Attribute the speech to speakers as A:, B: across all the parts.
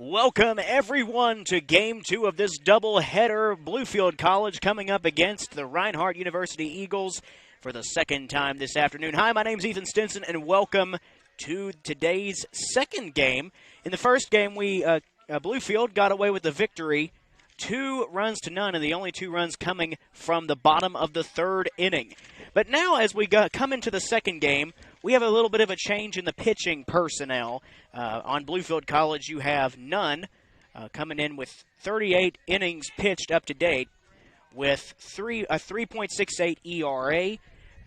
A: Welcome, everyone, to Game 2 of this doubleheader. Bluefield College coming up against the Reinhardt University Eagles for the second time this afternoon. Hi, my name's Ethan Stinson, and welcome to today's second game. In the first game, Bluefield got away with the victory, 2-0, and the only 2 runs coming from the bottom of the third inning. But now, as we come into the second game, we have a little bit of a change in the pitching personnel. On Bluefield College, you have Nunn coming in with 38 innings pitched up to date with a 3.68 ERA,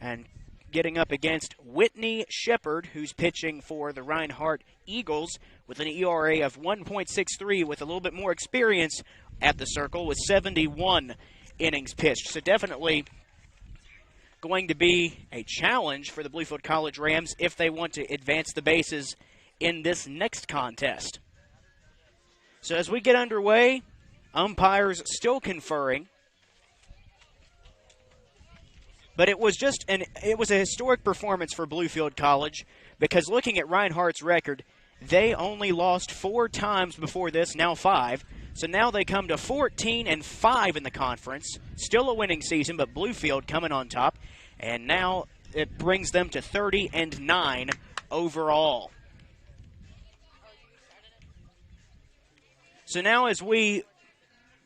A: and getting up against Whitney Shepard, who's pitching for the Reinhardt Eagles with an ERA of 1.63 with a little bit more experience at the circle with 71 innings pitched. So definitely going to be a challenge for the Bluefield College Rams if they want to advance the bases in this next contest. So as we get underway, umpires still conferring. But it was a historic performance for Bluefield College, because looking at Reinhardt's record, they only lost 4 times before this, now 5. So now they come to 14-5 in the conference. Still a winning season, but Bluefield coming on top. And now it brings them to 30-9 overall. So now as we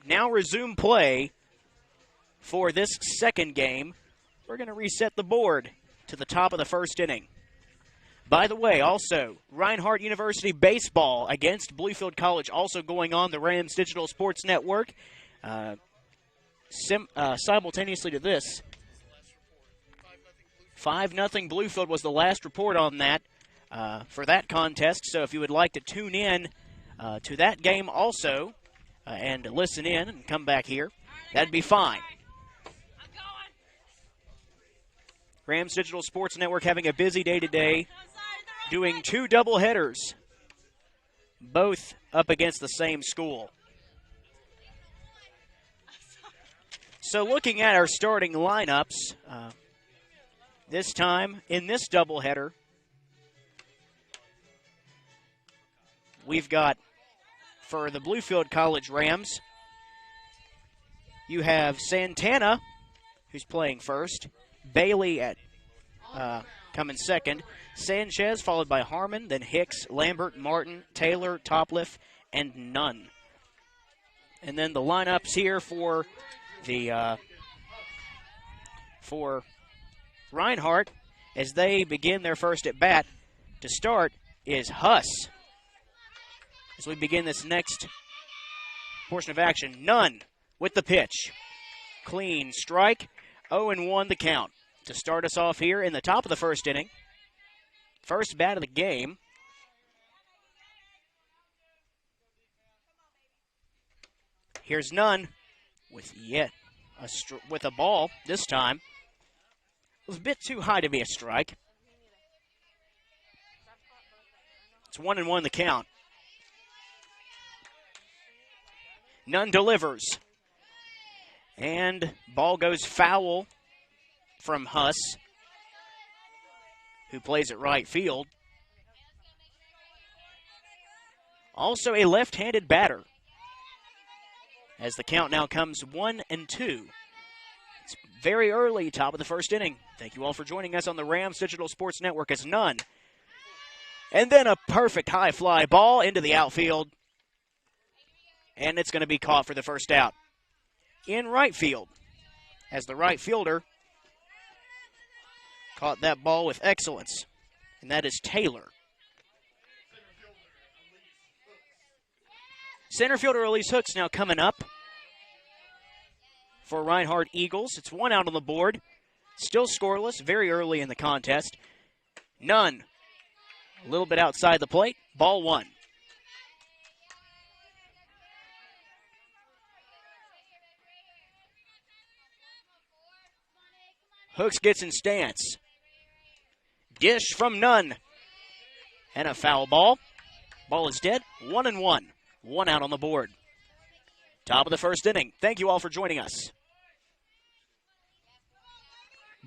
A: resume play for this second game, we're going to reset the board to the top of the first inning. By the way, also, Reinhardt University baseball against Bluefield College also going on the Rams Digital Sports Network. Simultaneously to this, 5-0 Bluefield was the last report on that for that contest. So if you would like to tune in to that game also and listen in and come back here, that'd be fine. Rams Digital Sports Network having a busy day today, doing 2 doubleheaders, both up against the same school. So looking at our starting lineups, this time in this doubleheader, we've got, for the Bluefield College Rams, you have Santana, who's playing first, Bailey at coming second, Sanchez followed by Harmon, then Hicks, Lambert, Martin, Taylor, Topliff, and Nunn. And then the lineups here for the for Reinhardt as they begin their first at bat to start is Huss. As we begin this next portion of action, Nunn with the pitch, clean strike, 0-1 the count. To start us off here in the top of the first inning. First bat of the game. Here's Nunn with with a ball this time. It was a bit too high to be a strike. It's 1-1 the count. Nunn delivers. And ball goes foul from Huss, who plays at right field. Also a left-handed batter, as the count now comes 1-2. It's very early, top of the first inning. Thank you all for joining us on the Rams Digital Sports Network as Nunn. And then a perfect high fly ball into the outfield. And it's going to be caught for the first out in right field, as the right fielder caught that ball with excellence, and that is Taylor. Center fielder Elise Hooks now coming up for Reinhardt Eagles. It's 1 out on the board. Still scoreless, very early in the contest. Nunn, a little bit outside the plate. Ball 1. Hooks gets in stance. Dish from Nunn. And a foul ball. Ball is dead. 1-1. 1 out on the board. Top of the first inning. Thank you all for joining us.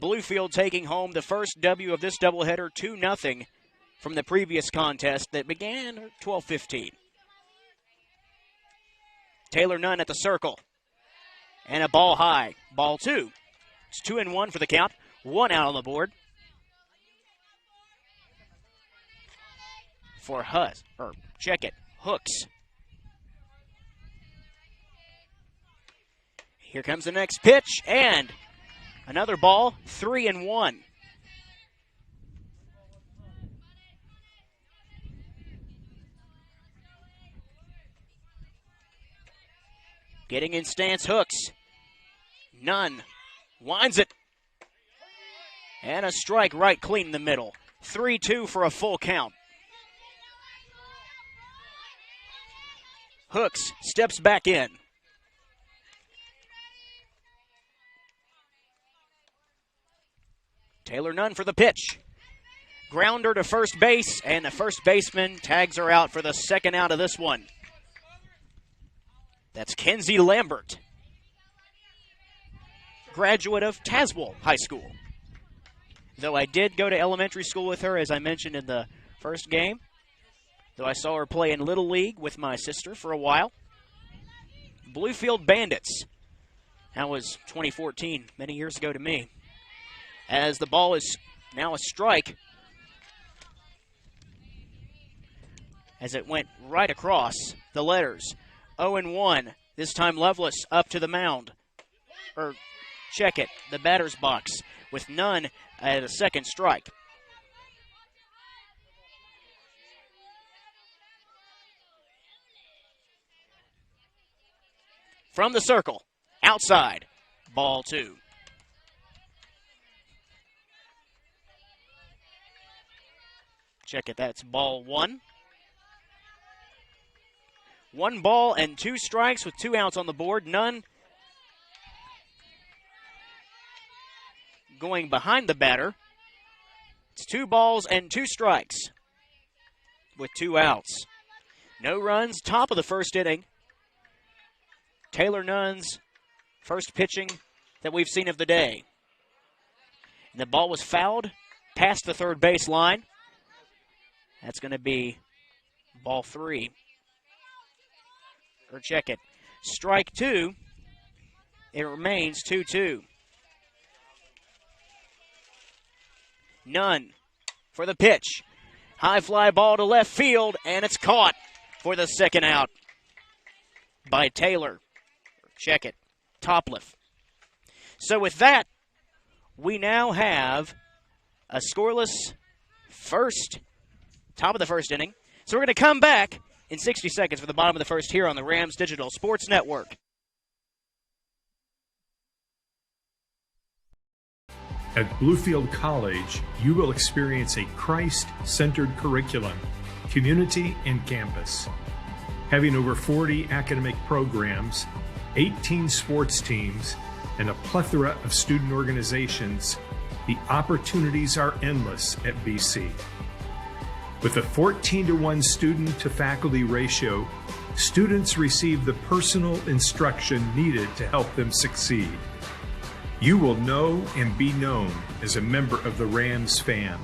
A: Bluefield taking home the first W of this doubleheader, 2-0 from the previous contest that began at 12:15. Taylor Nunn at the circle. And a ball high. Ball 2. It's 2-1 for the count. 1 out on the board. For Hooks. Here comes the next pitch, and another ball, 3-1. Getting in stance, Hooks. Nunn winds it. And a strike right clean in the middle. 3-2 for a full count. Hooks steps back in. Taylor Nunn for the pitch. Grounder to first base, and the first baseman tags her out for the second out of this one. That's Kenzie Lambert, graduate of Tazewell High School. Though I did go to elementary school with her, as I mentioned in the first game. Though I saw her play in Little League with my sister for a while. Bluefield Bandits. That was 2014, many years ago to me. As the ball is now a strike. As it went right across the letters. 0-1. This time Lovelace up to the mound. The batter's box with Nunn at a second strike. From the circle, outside, ball 2. That's ball 1. 1 ball and 2 strikes with 2 outs on the board. Nunn going behind the batter. It's 2 balls and 2 strikes with 2 outs. No runs, top of the first inning. Taylor Nunn's first pitching that we've seen of the day. And the ball was fouled past the third base line. That's going to be ball 3. Strike 2. It remains 2-2. Nunn for the pitch. High fly ball to left field, and it's caught for the second out by Taylor. Topliff. So with that, we now have a scoreless top of the first inning. So we're going to come back in 60 seconds for the bottom of the first here on the Rams Digital Sports Network.
B: At Bluefield College, you will experience a Christ-centered curriculum, community, and campus. Having over 40 academic programs, 18 sports teams, and a plethora of student organizations, the opportunities are endless at BC. With a 14-to-1 student-to-faculty ratio, students receive the personal instruction needed to help them succeed. You will know and be known as a member of the Rams fam.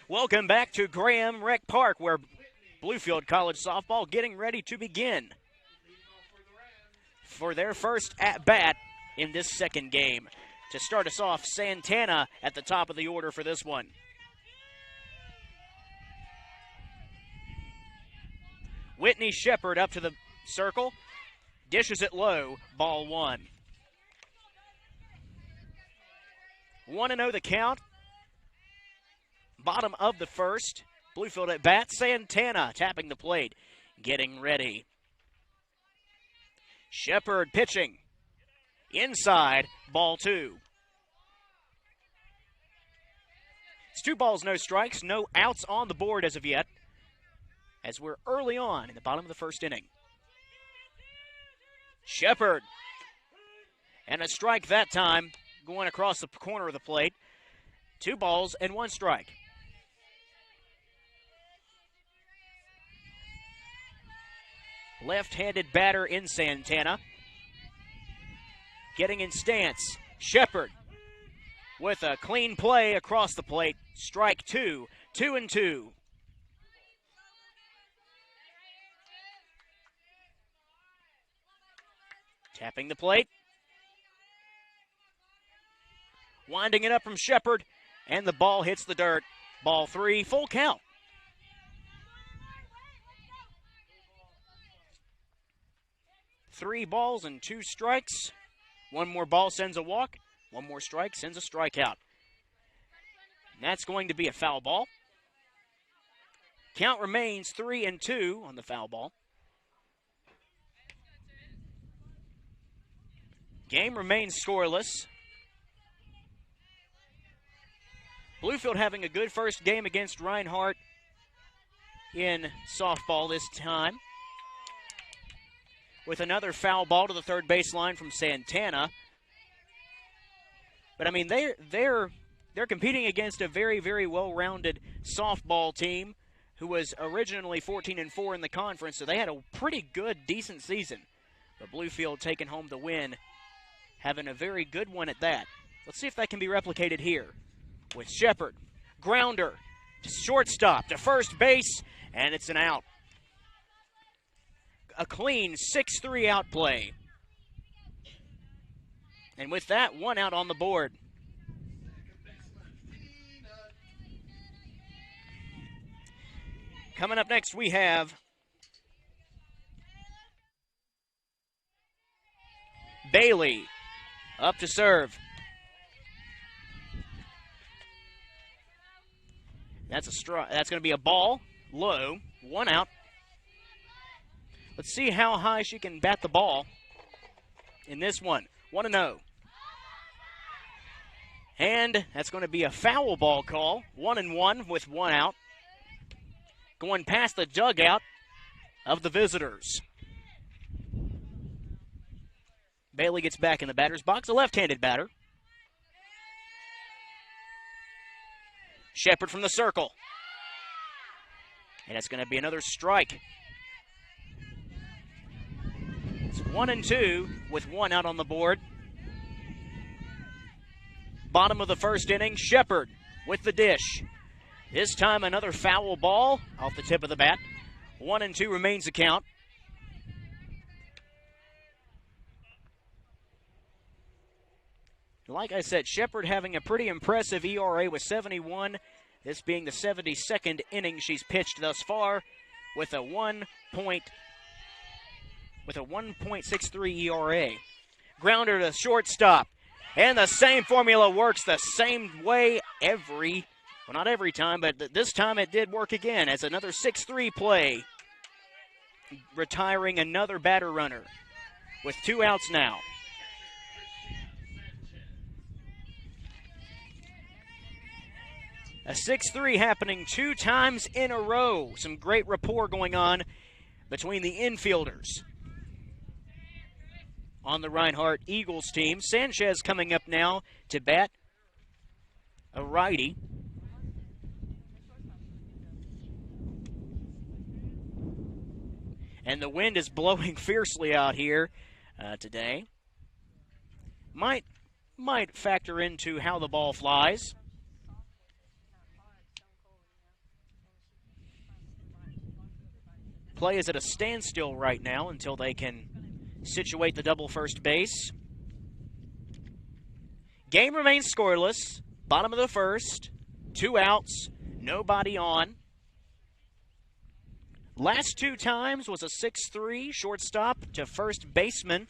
A: Welcome back to Graham Rec Park, where Bluefield College softball getting ready to begin for their first at-bat in this second game. To start us off, Santana at the top of the order for this one. Whitney Shepard up to the circle, dishes it low, ball 1. 1-0 the count. Bottom of the first. Bluefield at bat. Santana tapping the plate, getting ready. Shepard pitching. Inside, ball 2. It's 2 balls, no strikes, no outs on the board as of yet, as we're early on in the bottom of the first inning. Shepard. And a strike that time, going across the corner of the plate. 2 balls and 1 strike. Left-handed batter in Santana. Getting in stance. Shepard with a clean play across the plate. Strike 2. 2-2. Tapping the plate. Winding it up from Shepard, and the ball hits the dirt. Ball 3, full count. Three balls and 2 strikes. 1 more ball sends a walk. 1 more strike sends a strikeout. And that's going to be a foul ball. Count remains 3-2 on the foul ball. Game remains scoreless. Bluefield having a good first game against Reinhardt in softball this time, with another foul ball to the third baseline from Santana. But I mean, they're competing against a very, very well-rounded softball team who was originally 14-4 in the conference, so they had a pretty good, decent season. But Bluefield taking home the win, having a very good one at that. Let's see if that can be replicated here with Shepard. Grounder to shortstop, to first base, and it's an out. A clean 6-3 out play. And with that, 1 out on the board. Coming up next, we have Bailey up to serve. That's going to be a ball, low, 1 out. Let's see how high she can bat the ball in this one. 1-0. And that's going to be a foul ball call. 1-1 with 1 out. Going past the dugout of the visitors. Bailey gets back in the batter's box, a left-handed batter. Shepard from the circle. And it's going to be another strike. It's 1-2 with 1 out on the board. Bottom of the first inning, Shepard with the dish. This time another foul ball off the tip of the bat. 1-2 remains the count. Like I said, Shepard having a pretty impressive ERA with 71. This being the 72nd inning she's pitched thus far with a 1.63 ERA. Grounder to shortstop. And the same formula works the same way not every time, but this time it did work again as another 6-3 play. Retiring another batter runner with 2 outs now. A 6-3 happening 2 times in a row. Some great rapport going on between the infielders on the Reinhardt Eagles team. Sanchez coming up now to bat, a righty. And the wind is blowing fiercely out here today. Might factor into how the ball flies. Play is at a standstill right now until they can situate the double first base. Game remains scoreless. Bottom of the first. 2 outs. Nobody on. Last 2 times was a 6-3 shortstop to first baseman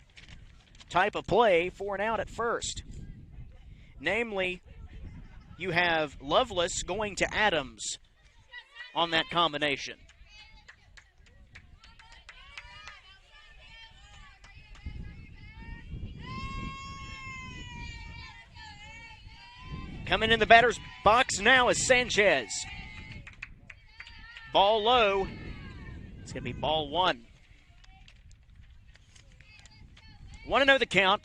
A: type of play for an out at first. Namely, you have Lovelace going to Adams. on that combination. Coming in the batter's box now is Sanchez. Ball low. It's going to be ball one. 1-0 the count.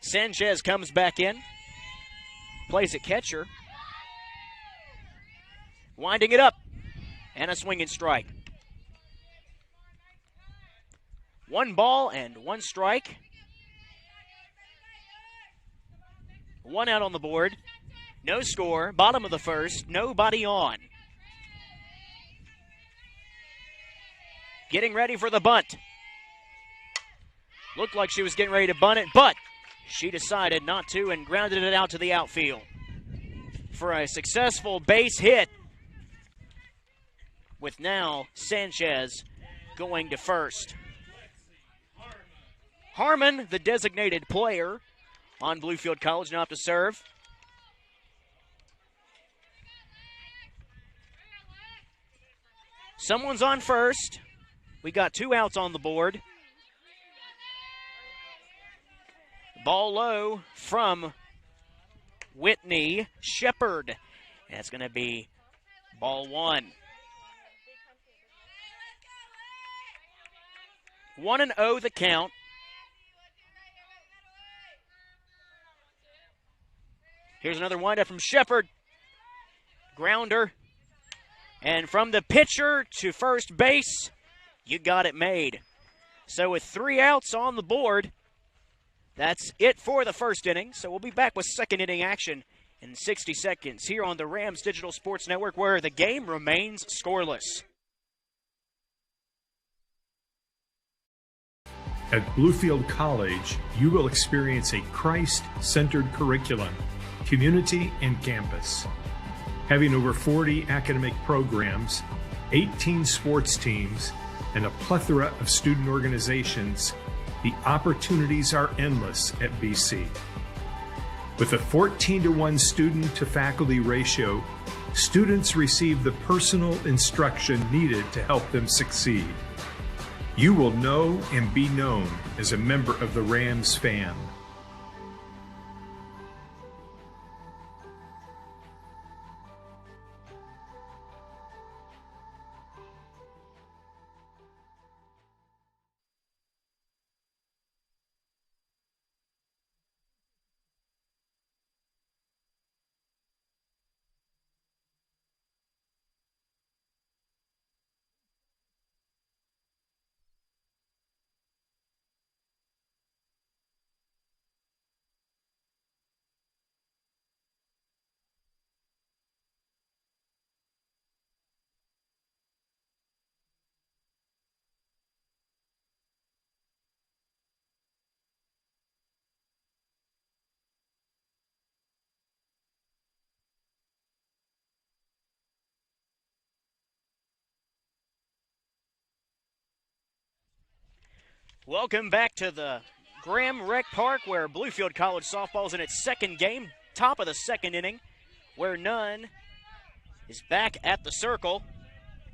A: Sanchez comes back in. Plays at catcher. Winding it up. And a swinging strike. 1 ball and 1 strike. 1 out on the board. No score. Bottom of the first. Nobody on. Getting ready for the bunt. Looked like she was getting ready to bunt it, but she decided not to and grounded it out to the outfield for a successful base hit, with now Sanchez going to first. Harmon, the designated player on Bluefield College, now up to serve. Someone's on first. We got 2 outs on the board. Ball low from Whitney Shepard. That's going to be ball 1. 1-0 the count. Here's another windup from Shepard. Grounder. And from the pitcher to first base, you got it made. So with 3 outs on the board, that's it for the first inning. So we'll be back with second inning action in 60 seconds here on the Rams Digital Sports Network, where the game remains scoreless.
B: At Bluefield College, you will experience a Christ-centered curriculum, community, and campus. Having over 40 academic programs, 18 sports teams, and a plethora of student organizations, the opportunities are endless at BC. With a 14-to-1 student-to-faculty ratio, students receive the personal instruction needed to help them succeed. You will know and be known as a member of the Rams fam.
A: Welcome back to the Graham Rec Park, where Bluefield College softball is in its second game, top of the second inning, where Nunn is back at the circle.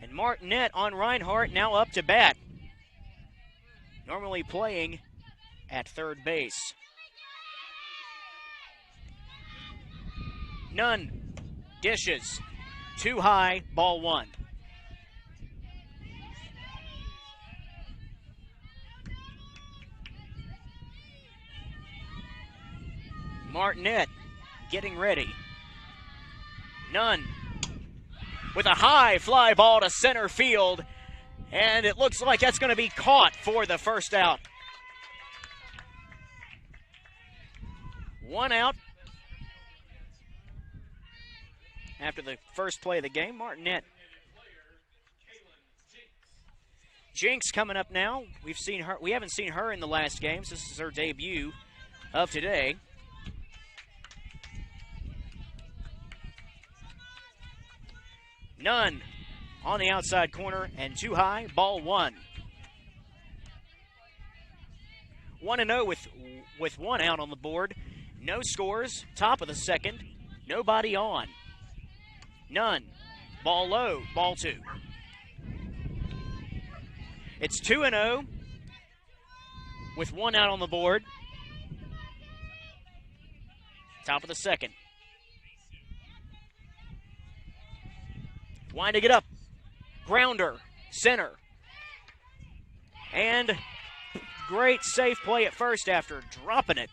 A: And Martinet on Reinhardt now up to bat, normally playing at third base. Nunn dishes, too high, ball 1. Martinet getting ready. Nunn with a high fly ball to center field, and it looks like that's going to be caught for the first out. 1 out after the first play of the game. Martinet. Jinx coming up now. We haven't seen her in the last games. This is her debut of today. Nunn on the outside corner and too high, ball one. 1-0 with one out on the board. No scores, top of the second. Nobody on. None. Ball low, ball two. It's 2-0 with one out on the board. Top of the second. Winding it up. Grounder, center. And great safe play at first after dropping it.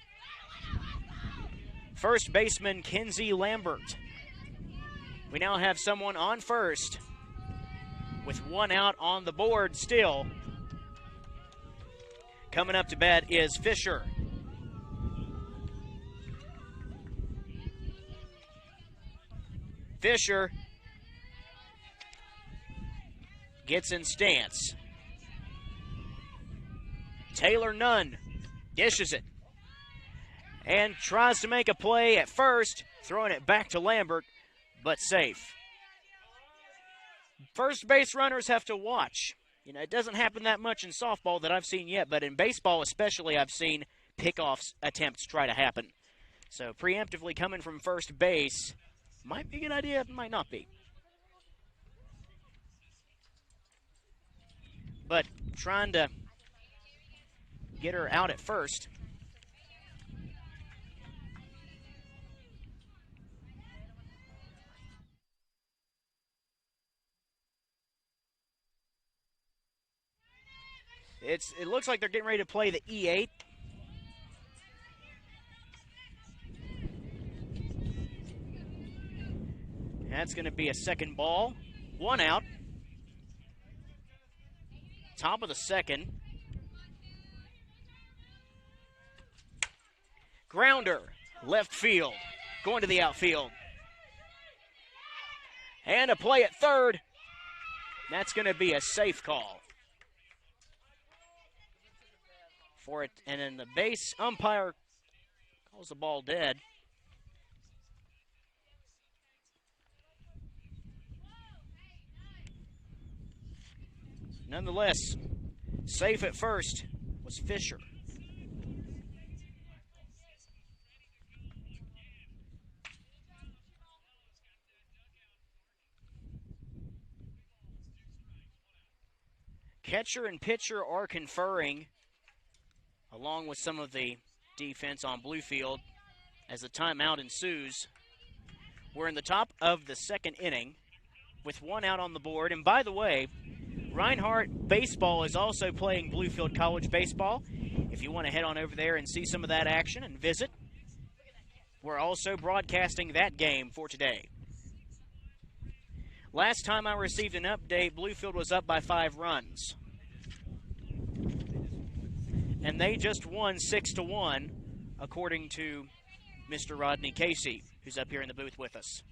A: First baseman Kenzie Lambert. We now have someone on first with one out on the board still. Coming up to bat is Fisher. Fisher gets in stance. Taylor Nunn dishes it and tries to make a play at first, throwing it back to Lambert, but safe. First base runners have to watch. You know, it doesn't happen that much in softball that I've seen yet, but in baseball especially, I've seen pickoffs attempts try to happen. So preemptively coming from first base might be a good idea, might not be. But trying to get her out at first. It looks like they're getting ready to play the E8. That's going to be a second ball. One out. Top of the second. Grounder, left field, going to the outfield. And a play at third. That's going to be a safe call. For it, and then the base umpire calls the ball dead. Nonetheless, safe at first was Fisher. Catcher and pitcher are conferring, along with some of the defense on Bluefield, as the timeout ensues. We're in the top of the second inning with one out on the board. And by the way, Reinhardt Baseball is also playing Bluefield College Baseball. If you want to head on over there and see some of that action and visit, we're also broadcasting that game for today. Last time I received an update, Bluefield was up by 5 runs. And they just won 6-1, according to Mr. Rodney Casey, who's up here in the booth with us.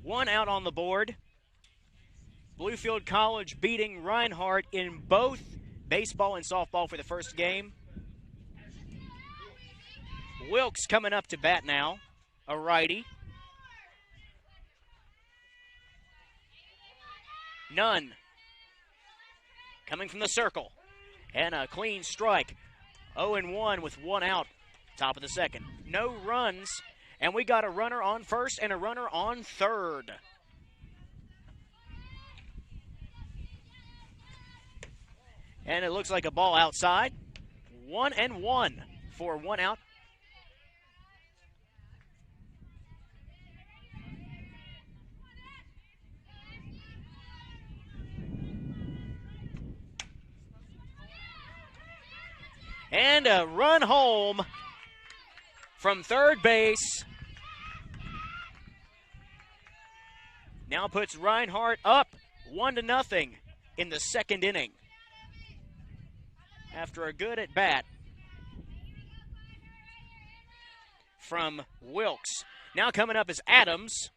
A: One out on the board. Bluefield College beating Reinhardt in both baseball and softball for the first game. Wilkes coming up to bat now, a righty. Nunn coming from the circle, and a clean strike. 0-1 with one out, top of the second. No runs, and we got a runner on first and a runner on third. And it looks like a ball outside. 1-1 for one out. And a run home from third base. Now puts Reinhardt up 1-0 in the second inning. After a good at bat from Wilkes. Now coming up is Adams.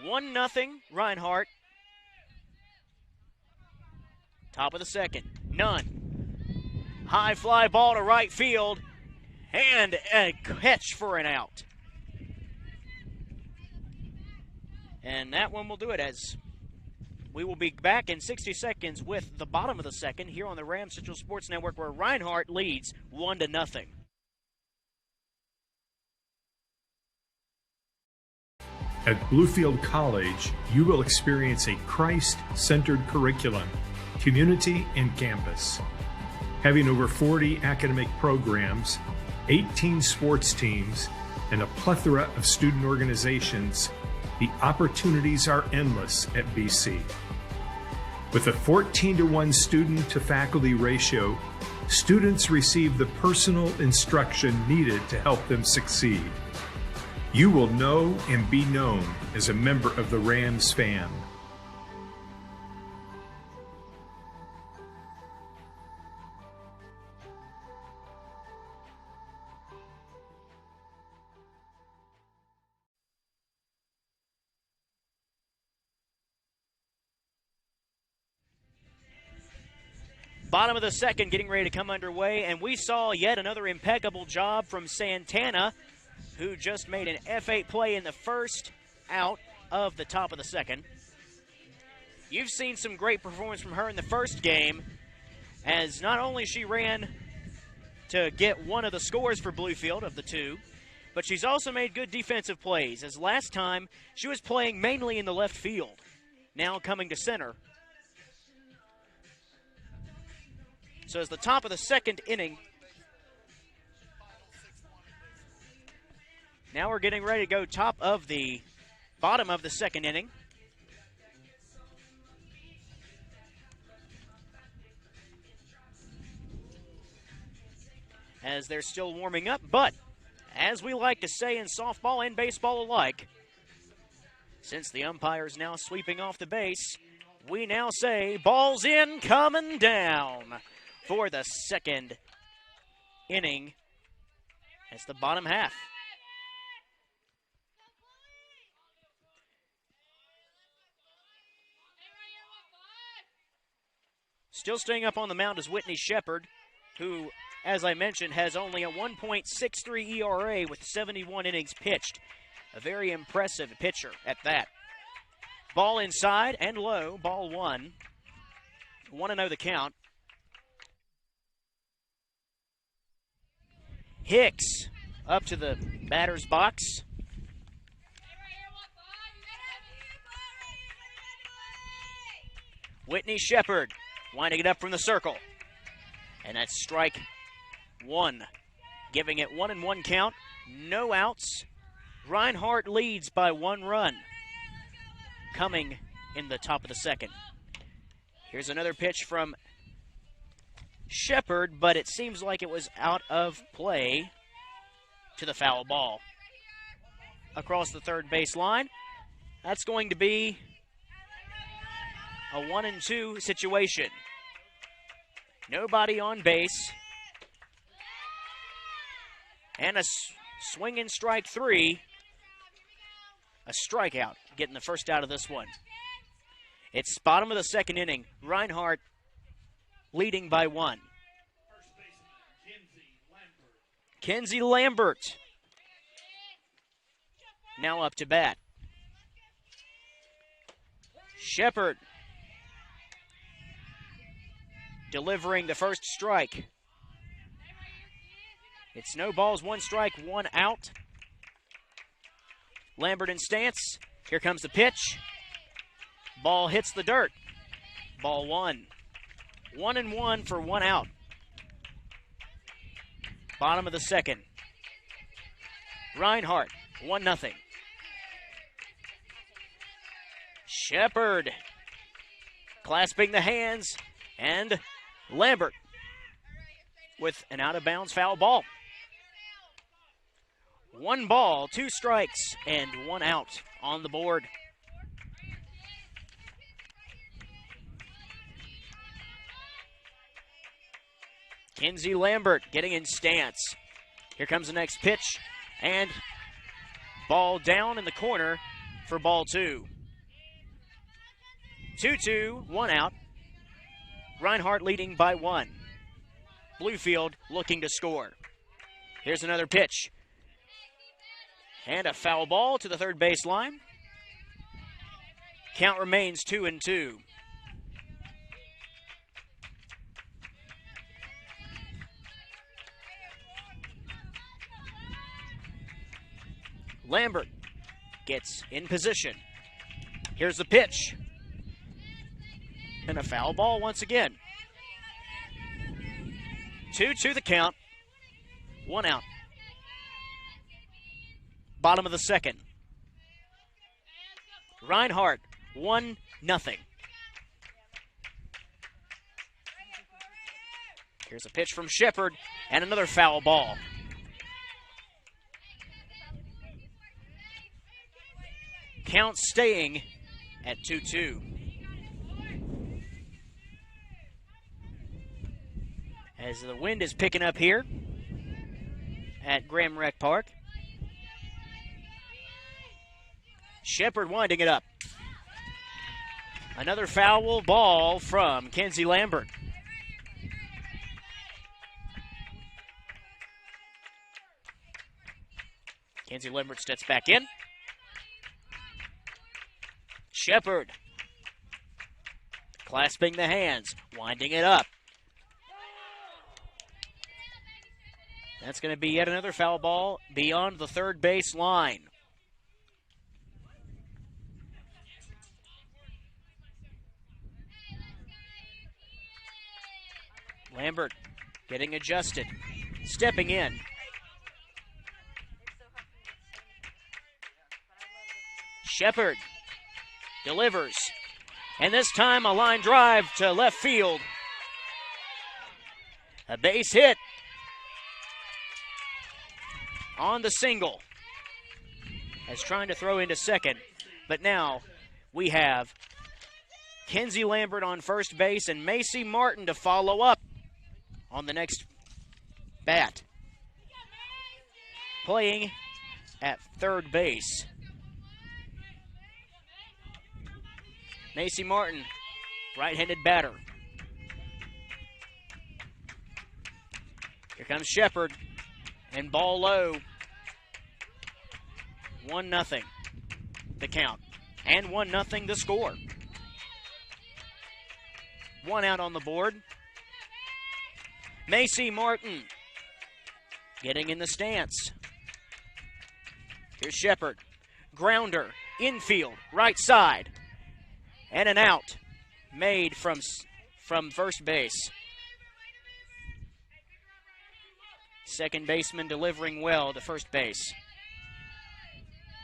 A: One nothing Reinhardt. Top of the second. Nunn. High fly ball to right field. And a catch for an out. And that one will do it, as we will be back in 60 seconds with the bottom of the second here on the Ram Central Sports Network, where Reinhardt leads 1-0.
B: At Bluefield College, you will experience a Christ-centered curriculum, community, and campus. Having over 40 academic programs, 18 sports teams, and a plethora of student organizations, the opportunities are endless at BC. With a 14-to-1 student-to-faculty ratio, students receive the personal instruction needed to help them succeed. You will know and be known as a member of the Rams fam.
A: Bottom of the second getting ready to come underway, and we saw yet another impeccable job from Santana, who just made an F8 play in the first out of the top of the second. You've seen some great performance from her in the first game, as not only she ran to get one of the scores for Bluefield of the two, but she's also made good defensive plays, as last time she was playing mainly in the left field, now coming to center. So as the top of the second inning, now we're getting ready to go top of the bottom of the second inning. As they're still warming up, but as we like to say in softball and baseball alike, since the umpire's now sweeping off the base, we now say ball's in, coming down for the second inning. It's the bottom half. Still staying up on the mound is Whitney Shepard, who, as I mentioned, has only a 1.63 ERA with 71 innings pitched. A very impressive pitcher at that. Ball inside and low, ball one. 1-0 the count. Hicks up to the batter's box. Whitney Shepard winding it up from the circle. And that's strike one, giving it 1-1 count, no outs. Reinhardt leads by 1 run, coming in the top of the second. Here's another pitch from Shepard, but it seems like it was out of play to the foul ball. Across the third base line, that's going to be a 1-2 situation. Nobody on base. And a swing and strike three. A strikeout, getting the first out of this one. It's bottom of the second inning. Reinhardt leading by 1. Kenzie Lambert now up to bat. Shepard delivering the first strike. It's no balls, 1 strike, 1 out. Lambert in stance. Here comes the pitch. Ball hits the dirt. Ball 1. 1-1 for 1 out. Bottom of the second. Reinhardt, 1-0. Shepard clasping the hands, and Lambert with an out-of-bounds foul ball. 1 ball, 2 strikes, and 1 out on the board. Kenzie Lambert getting in stance. Here comes the next pitch, and ball down in the corner for ball 2. 2-2, 1 out. Reinhardt leading by 1. Bluefield looking to score. Here's another pitch. And a foul ball to the third base line. Count remains 2-2. Lambert gets in position. Here's the pitch. And a foul ball once again. 2-2 the count. 1 out. Bottom of the second. Reinhardt, 1-0. Here's a pitch from Shepard and another foul ball. Count staying at 2-2. As the wind is picking up here at Graham Rec Park. Shepard winding it up. Another foul ball from Kenzie Lambert. Kenzie Lambert steps back in. Shepard clasping the hands, winding it up. That's going to be yet another foul ball beyond the third base line. Lambert getting adjusted, stepping in. Shepard delivers, and this time a line drive to left field. A base hit on the single, as trying to throw into second, but now we have Kenzie Lambert on first base and Macy Martin to follow up on the next bat. Playing at third base. Macy Martin, right-handed batter. Here comes Shepard, and ball low. 1-0 the count, and 1-0 the score. 1 out on the board. Macy Martin getting in the stance. Here's Shepard. Grounder, infield, right side. And an out made from first base. Second baseman delivering well to first base.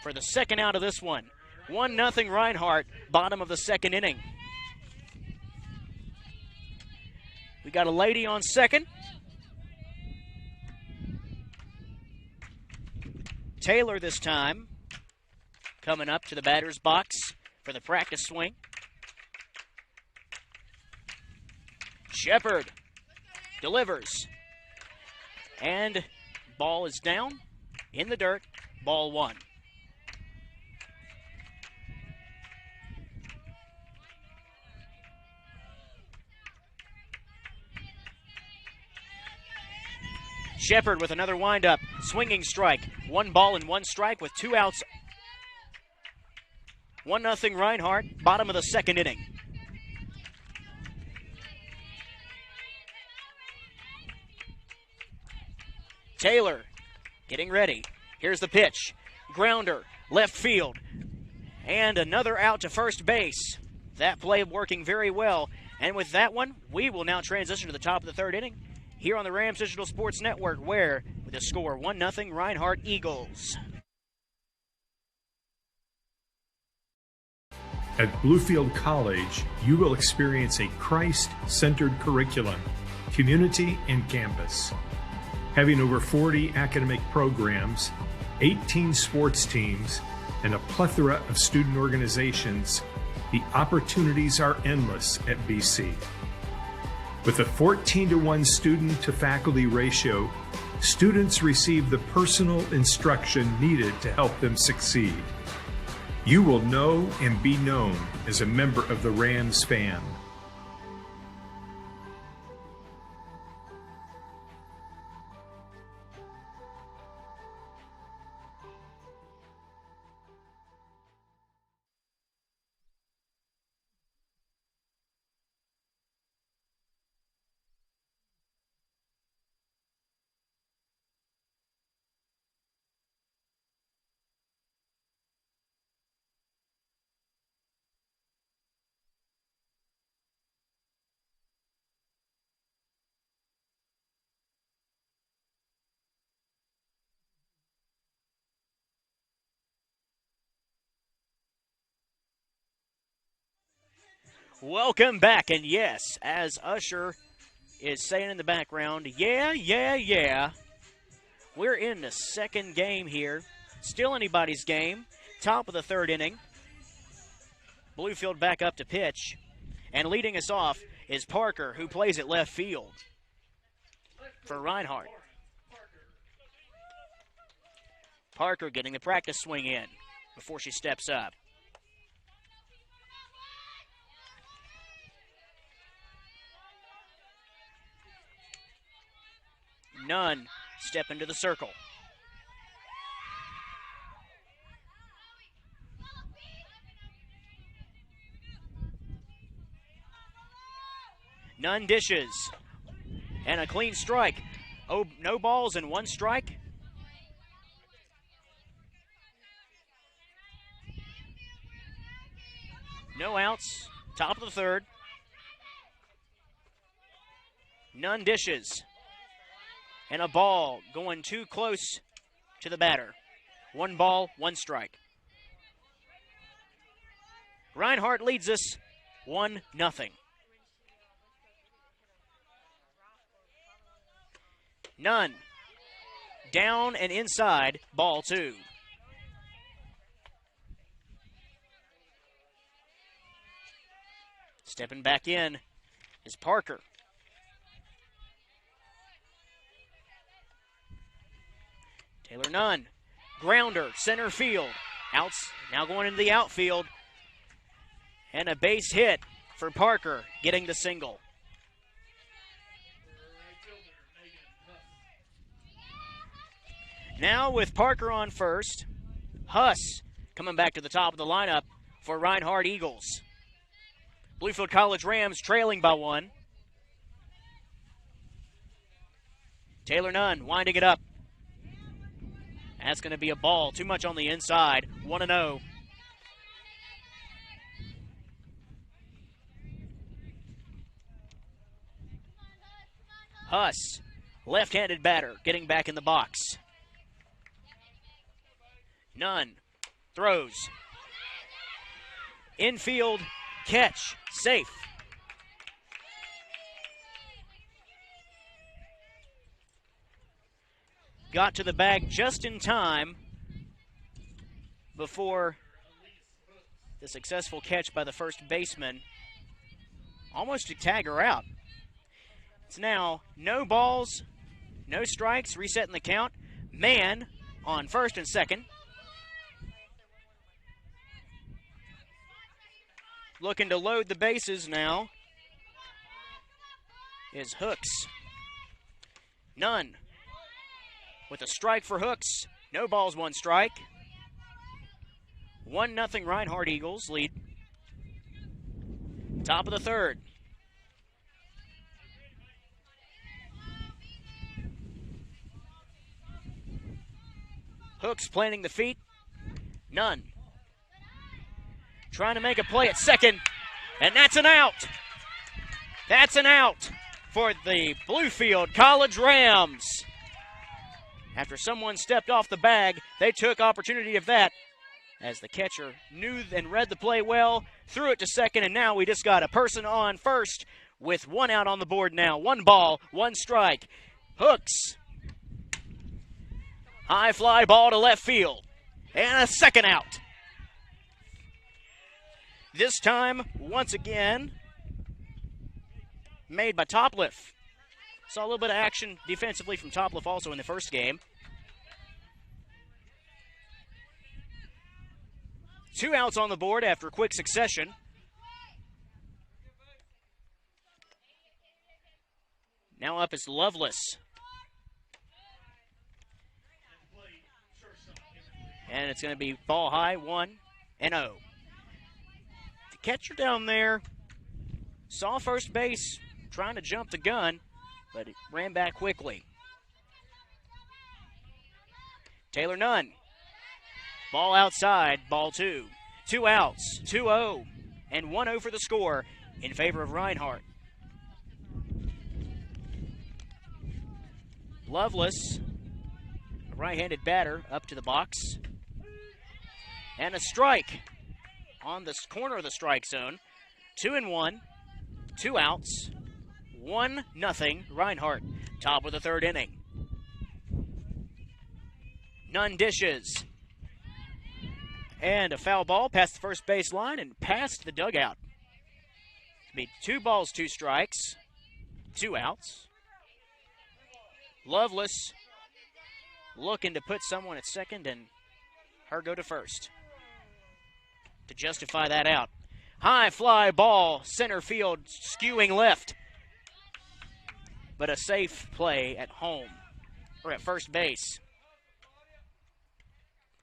A: For the second out of this one. 1-0 Reinhardt, bottom of the second inning. We got a lady on second. Taylor this time coming up to the batter's box for the practice swing. Shepard delivers. And ball is down in the dirt. Ball 1. Shepard with another windup, swinging strike. 1 ball and 1 strike with 2 outs. 1-0 Reinhardt, bottom of the second inning. Taylor getting ready. Here's the pitch. Grounder, left field. And another out to first base. That play working very well. And with that one, we will now transition to the top of the third inning here on the Rams Digital Sports Network, where with a score 1-0 Reinhardt Eagles.
B: At Bluefield College, you will experience a Christ-centered curriculum, community, and campus. Having over 40 academic programs, 18 sports teams, and a plethora of student organizations, the opportunities are endless at BC. With a 14-to-1 student-to-faculty ratio, students receive the personal instruction needed to help them succeed. You will know and be known as a member of the Rams fam.
A: Welcome back, and yes, as Usher is saying in the background, yeah, yeah, yeah. We're in the second game here. Still anybody's game. Top of the third inning. Bluefield back up to pitch. And leading us off is Parker, who plays at left field for Reinhardt. Parker getting the practice swing in before she steps up. Nunn step into the circle. Nunn dishes. And a clean strike. Oh, no balls and one strike. No outs. Top of the third. Nunn dishes. And a ball going too close to the batter. One ball, one strike. Reinhardt leads us 1-0. Nunn. Down and inside, ball two. Stepping back in is Parker. Taylor Nunn. Grounder, center field. Outs, now going into the outfield. And a base hit for Parker, getting the single. Now with Parker on first, Huss coming back to the top of the lineup for Reinhardt Eagles. Bluefield College Rams trailing by one. Taylor Nunn winding it up. That's going to be a ball. Too much on the inside. 1-0. Huss, left-handed batter, getting back in the box. Nunn throws. Infield catch. Safe. Got to the bag just in time before the successful catch by the first baseman. Almost to tag her out. It's now no balls, no strikes, resetting the count. Man on first and second. Looking to load the bases now is Hooks. Nunn with a strike for Hooks. No balls, one strike. 1-0 Reinhardt Eagles lead. Top of the third. Hooks planting the feet. Nunn trying to make a play at second, and that's an out. That's an out for the Bluefield College Rams. After someone stepped off the bag, they took opportunity of that as the catcher knew and read the play well, threw it to second, and now we just got a person on first with one out on the board now. One ball, one strike. Hooks. High fly ball to left field. And a second out. This time, once again, made by Topliff. Saw a little bit of action defensively from Topliff also in the first game. 2 outs on the board after quick succession. Now up is Loveless. And it's going to be ball high, 1-0. The catcher down there saw first base trying to jump the gun, but it ran back quickly. Taylor Nunn. Ball outside, ball 2. 2 outs, 2-0, and 1-0 for the score in favor of Reinhardt. Loveless, a right-handed batter, up to the box. And a strike on the corner of the strike zone. 2-1, 2 outs, 1-0 Reinhardt. Top of the third inning. None dishes. And a foul ball past the first base line and past the dugout. It'll be 2 balls, 2 strikes, 2 outs. Loveless looking to put someone at second and her go to first to justify that out. High fly ball, center field, skewing left. But a safe play at home, or at first base.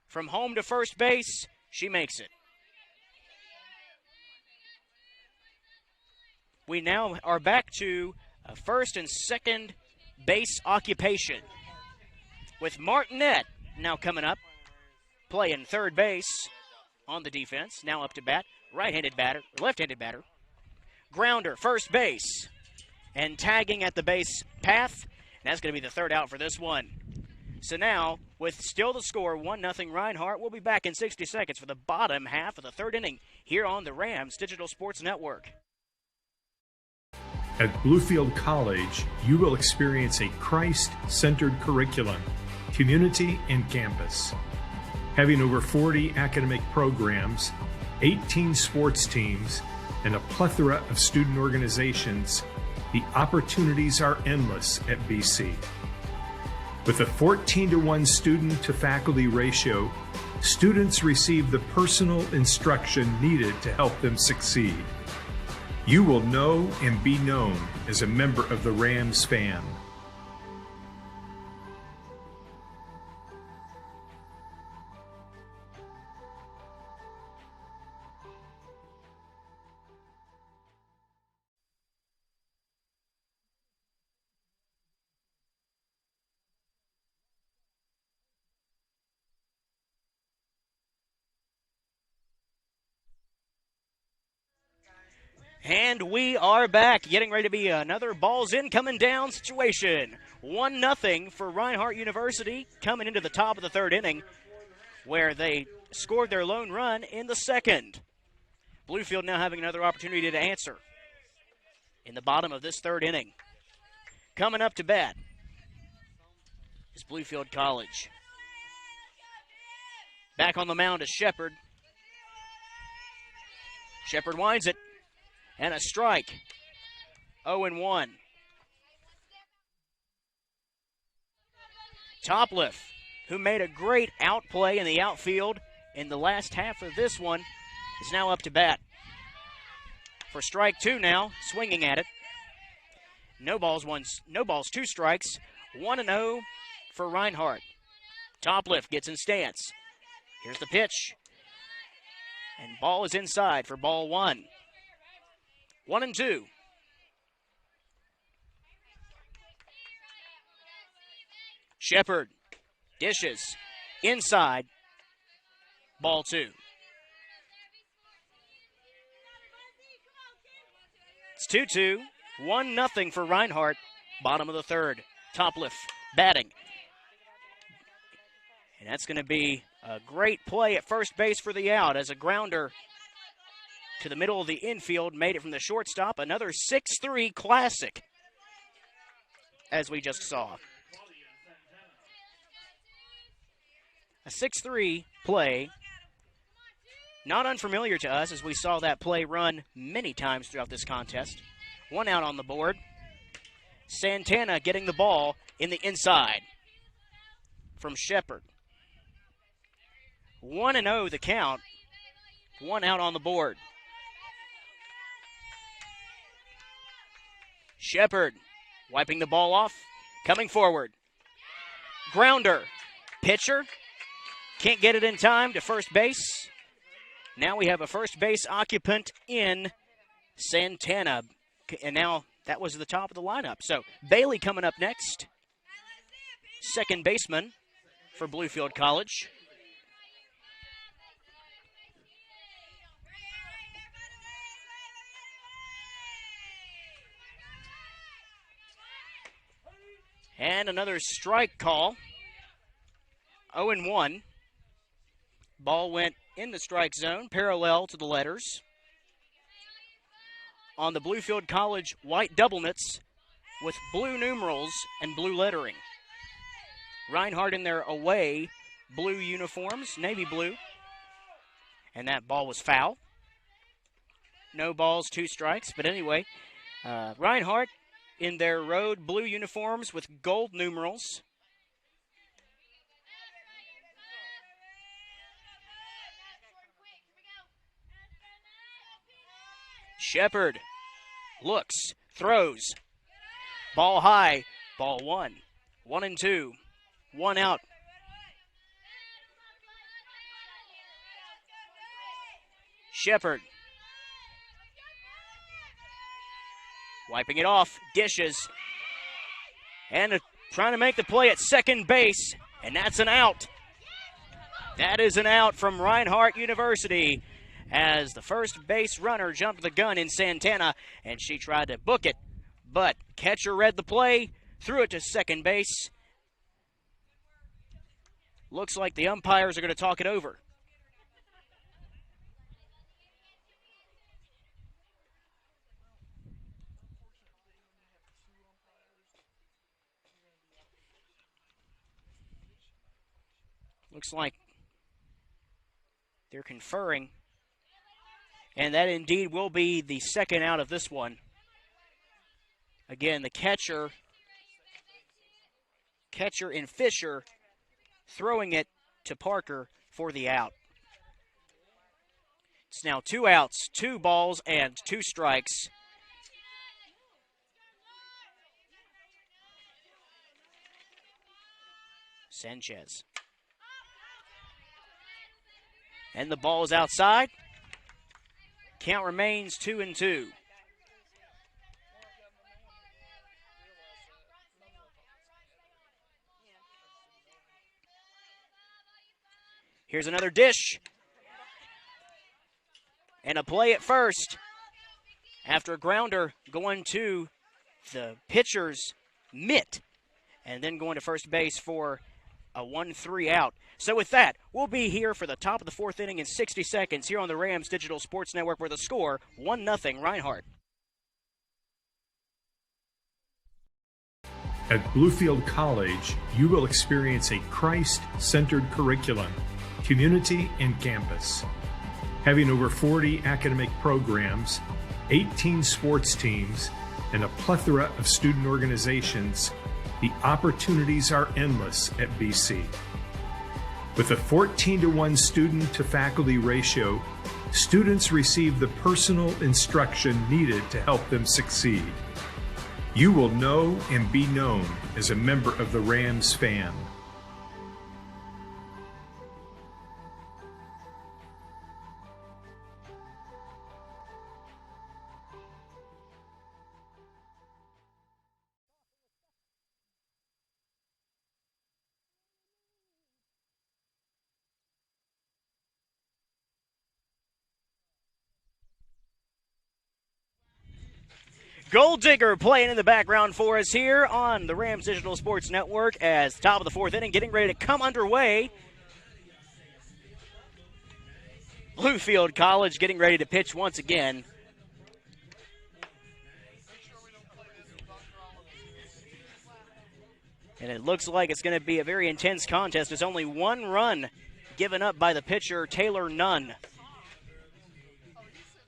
A: From home to first base, she makes it. We now are back to a first and second base occupation, with Martinet now coming up, playing third base on the defense, now up to bat. Right-handed batter, left-handed batter. Grounder, first base, and tagging at the base path. And that's going to be the third out for this one. So now, with still the score, 1-0 Reinhardt, we'll be back in 60 seconds for the bottom half of the third inning here on the Rams Digital Sports Network.
B: At Bluefield College, you will experience a Christ-centered curriculum, community, and campus. Having over 40 academic programs, 18 sports teams, and a plethora of student organizations, the opportunities are endless at BC. With a 14-to-1 student-to-faculty ratio, students receive the personal instruction needed to help them succeed. You will know and be known as a member of the Rams fan.
A: And we are back, getting ready to be another balls in, coming down situation. 1-0 for Reinhardt University coming into the top of the third inning, where they scored their lone run in the second. Bluefield now having another opportunity to answer in the bottom of this third inning. Coming up to bat is Bluefield College. Back on the mound is Shepard. Shepard winds it. And a strike. 0-1. Topliff, who made a great outplay in the outfield in the last half of this one, is now up to bat. For strike 2 now, swinging at it. No balls, 2 strikes. 1-0 for Reinhardt. Topliff gets in stance. Here's the pitch. And ball is inside for ball 1. 1-2. Shepard dishes inside. Ball 2. It's 2-2. 1-0 for Reinhardt. Bottom of the third. Topliff batting. And that's going to be a great play at first base for the out as a grounder to the middle of the infield, made it from the shortstop. Another 6-3 classic, as we just saw. A 6-3 play, not unfamiliar to us, as we saw that play run many times throughout this contest. 1 out on the board. Santana getting the ball in the inside from Shepard. 1-0 the count. 1 out on the board. Shepard wiping the ball off, coming forward. Grounder, pitcher, can't get it in time to first base. Now we have a first base occupant in Santana. And now that was the top of the lineup. So Bailey coming up next. Second baseman for Bluefield College. And another strike call. 0-1. Ball went in the strike zone, parallel to the letters. on the Bluefield College white double knits with blue numerals and blue lettering. Reinhardt in their away blue uniforms, navy blue. And that ball was foul. No balls, 2 strikes. But anyway, Reinhardt in their road blue uniforms with gold numerals. Shepard looks, throws. Ball high, ball 1. 1 and 2. 1 out. Shepard. Wiping it off, dishes. And trying to make the play at second base, and that's an out. That is an out from Reinhardt University as the first base runner jumped the gun in Santana, and she tried to book it. But catcher read the play, threw it to second base. Looks like the umpires are going to talk it over. Looks like they're conferring. And that indeed will be the second out of this one. Again, the catcher in Fisher throwing it to Parker for the out. It's now 2 outs, 2 balls, and 2 strikes. Sanchez. And the ball is outside. Count remains 2 and 2. Here's another dish. And a play at first after a grounder going to the pitcher's mitt and then going to first base for a 1-3 out. So with that, we'll be here for the top of the 4th inning in 60 seconds here on the Rams Digital Sports Network where the score 1-0 Reinhardt.
B: At Bluefield College, you will experience a Christ-centered curriculum, community and campus. Having over 40 academic programs, 18 sports teams, and a plethora of student organizations, the opportunities are endless at BC. With a 14-to-1 student-to-faculty ratio, students receive the personal instruction needed to help them succeed. You will know and be known as a member of the Rams fam.
A: Gold Digger playing in the background for us here on the Rams Digital Sports Network as top of the 4th inning getting ready to come underway. Bluefield College getting ready to pitch once again. And it looks like it's going to be a very intense contest. There's only 1 run given up by the pitcher, Taylor Nunn,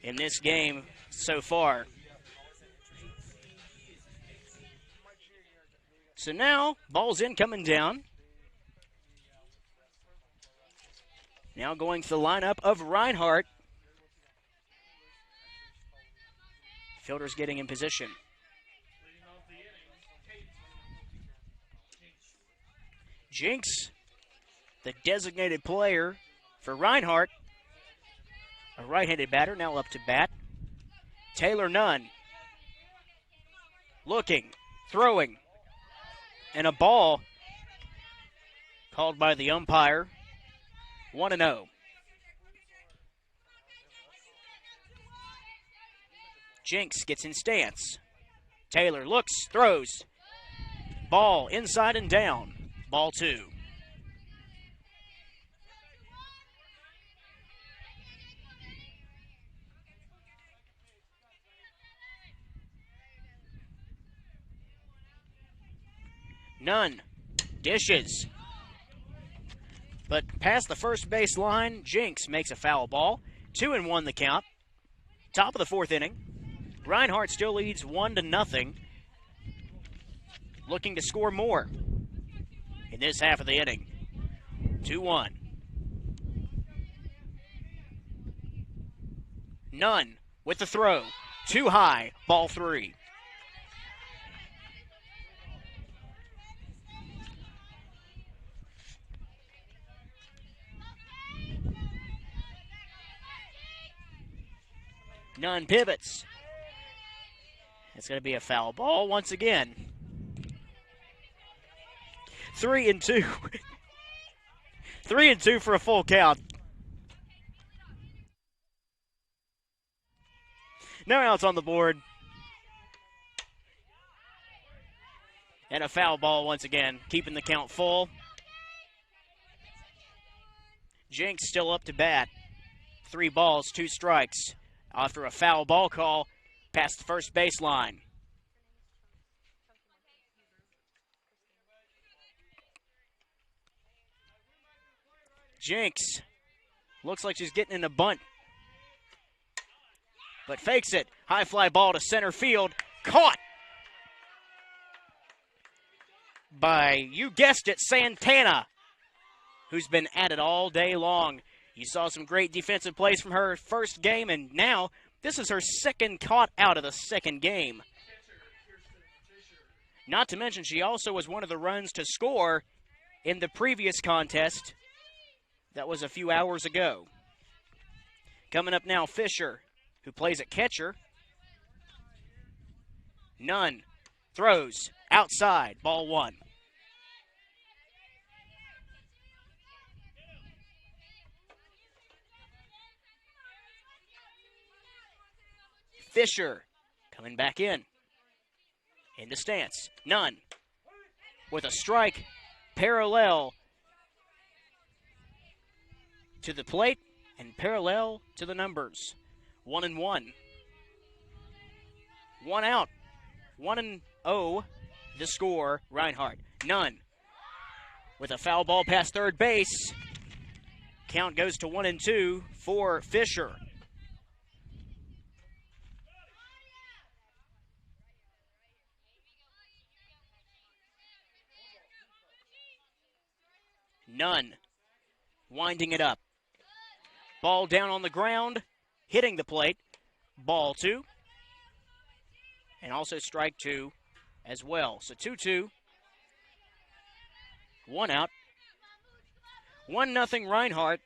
A: in this game so far. So now, ball's in, coming down. Now going to the lineup of Reinhardt. Fielder's getting in position. Jinks, the designated player for Reinhardt. A right-handed batter, now up to bat. Taylor Nunn. Looking, throwing. And a ball called by the umpire. 1-0. Jinks gets in stance. Taylor looks, throws. Ball inside and down. Ball 2. None. Dishes. But past the first base line, Jinx makes a foul ball. 2-1 the count. Top of the fourth inning. Reinhardt still leads 1-0. Looking to score more in this half of the inning. 2-1. None with the throw. Too high. Ball 3. None pivots. It's going to be a foul ball once again. 3-2. 3-2 for a full count. No outs on the board. And a foul ball once again, keeping the count full. Jinx still up to bat. 3 balls, 2 strikes. After a foul ball call past the first baseline. Jinx looks like she's getting in a bunt, but fakes it. High fly ball to center field. Caught by, you guessed it, Santana, who's been at it all day long. You saw some great defensive plays from her first game, and now this is her second caught out of the second game. Not to mention, she also was one of the runs to score in the previous contest that was a few hours ago. Coming up now, Fisher, who plays at catcher. None. Throws outside. Ball 1. Fisher coming back in. Into stance. None. With a strike parallel to the plate and parallel to the numbers. 1-1. 1 out. 1-0 the score. Reinhardt. None. With a foul ball past third base. Count goes to 1-2 for Fisher. None. Winding it up. Ball down on the ground, hitting the plate. Ball 2. And also strike 2 as well. So 2-2. 1 out. 1-0 Reinhardt.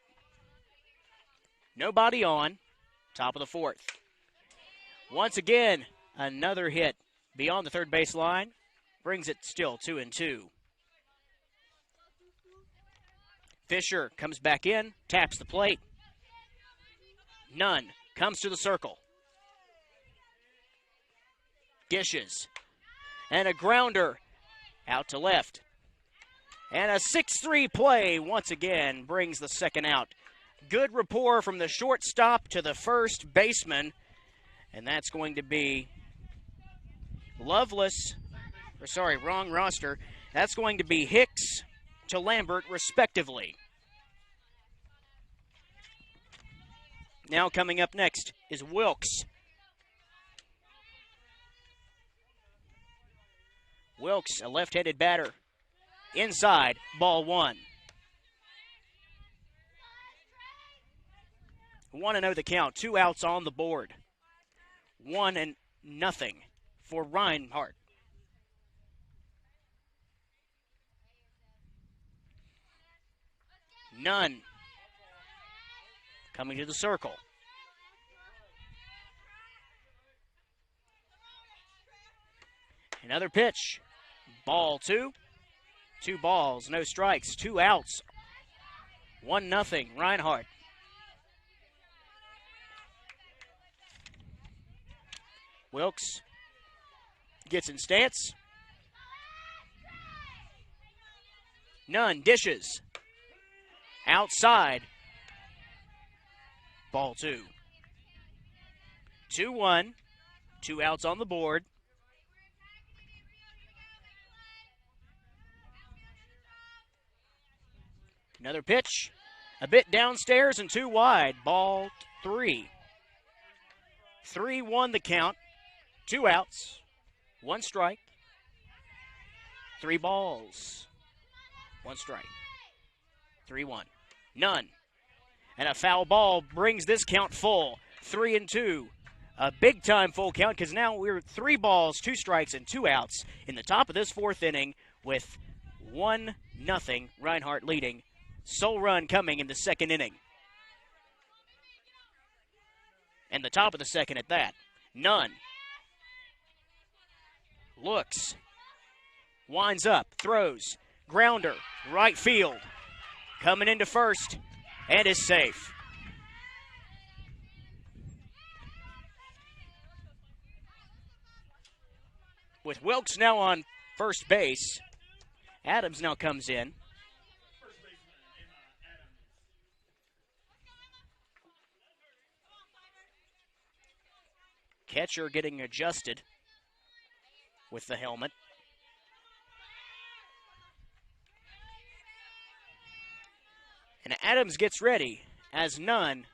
A: Nobody on. Top of the fourth. Once again, another hit beyond the third base line. Brings it still 2-2. Fisher comes back in, taps the plate. None. Comes to the circle. Dishes. And a grounder out to left. And a 6-3 play once again brings the second out. Good rapport from the shortstop to the first baseman. And that's going to be wrong roster. That's going to be Hicks to Lambert, respectively. Now coming up next is Wilkes. Wilkes, a left-handed batter. Inside, ball 1. 1-0 the count. 2 outs on the board. 1-0 for Reinhardt. None. Coming to the circle. Another pitch. Ball 2. 2 balls, no strikes, 2 outs. 1-0 Reinhardt. Wilkes gets in stance. None. Dishes. Outside. Ball 2. 2-1. 2 outs on the board. Another pitch, a bit downstairs and 2 wide. Ball 3. 3-1 the count. 2 outs, 1 strike. 3 balls, 1 strike. 3-1. None. And a foul ball brings this count full. 3-2. A big-time full count because now we're 3 balls, 2 strikes, and 2 outs in the top of this 4th inning with 1-0 Reinhardt leading. Sole run coming in the 2nd inning. And the top of the 2nd at that. None. Looks. Winds up. Throws. Grounder. Right field. Coming into first. And is safe. With Wilkes now on first base, Adams now comes in. Catcher getting adjusted with the helmet. And Adams gets ready as Nunn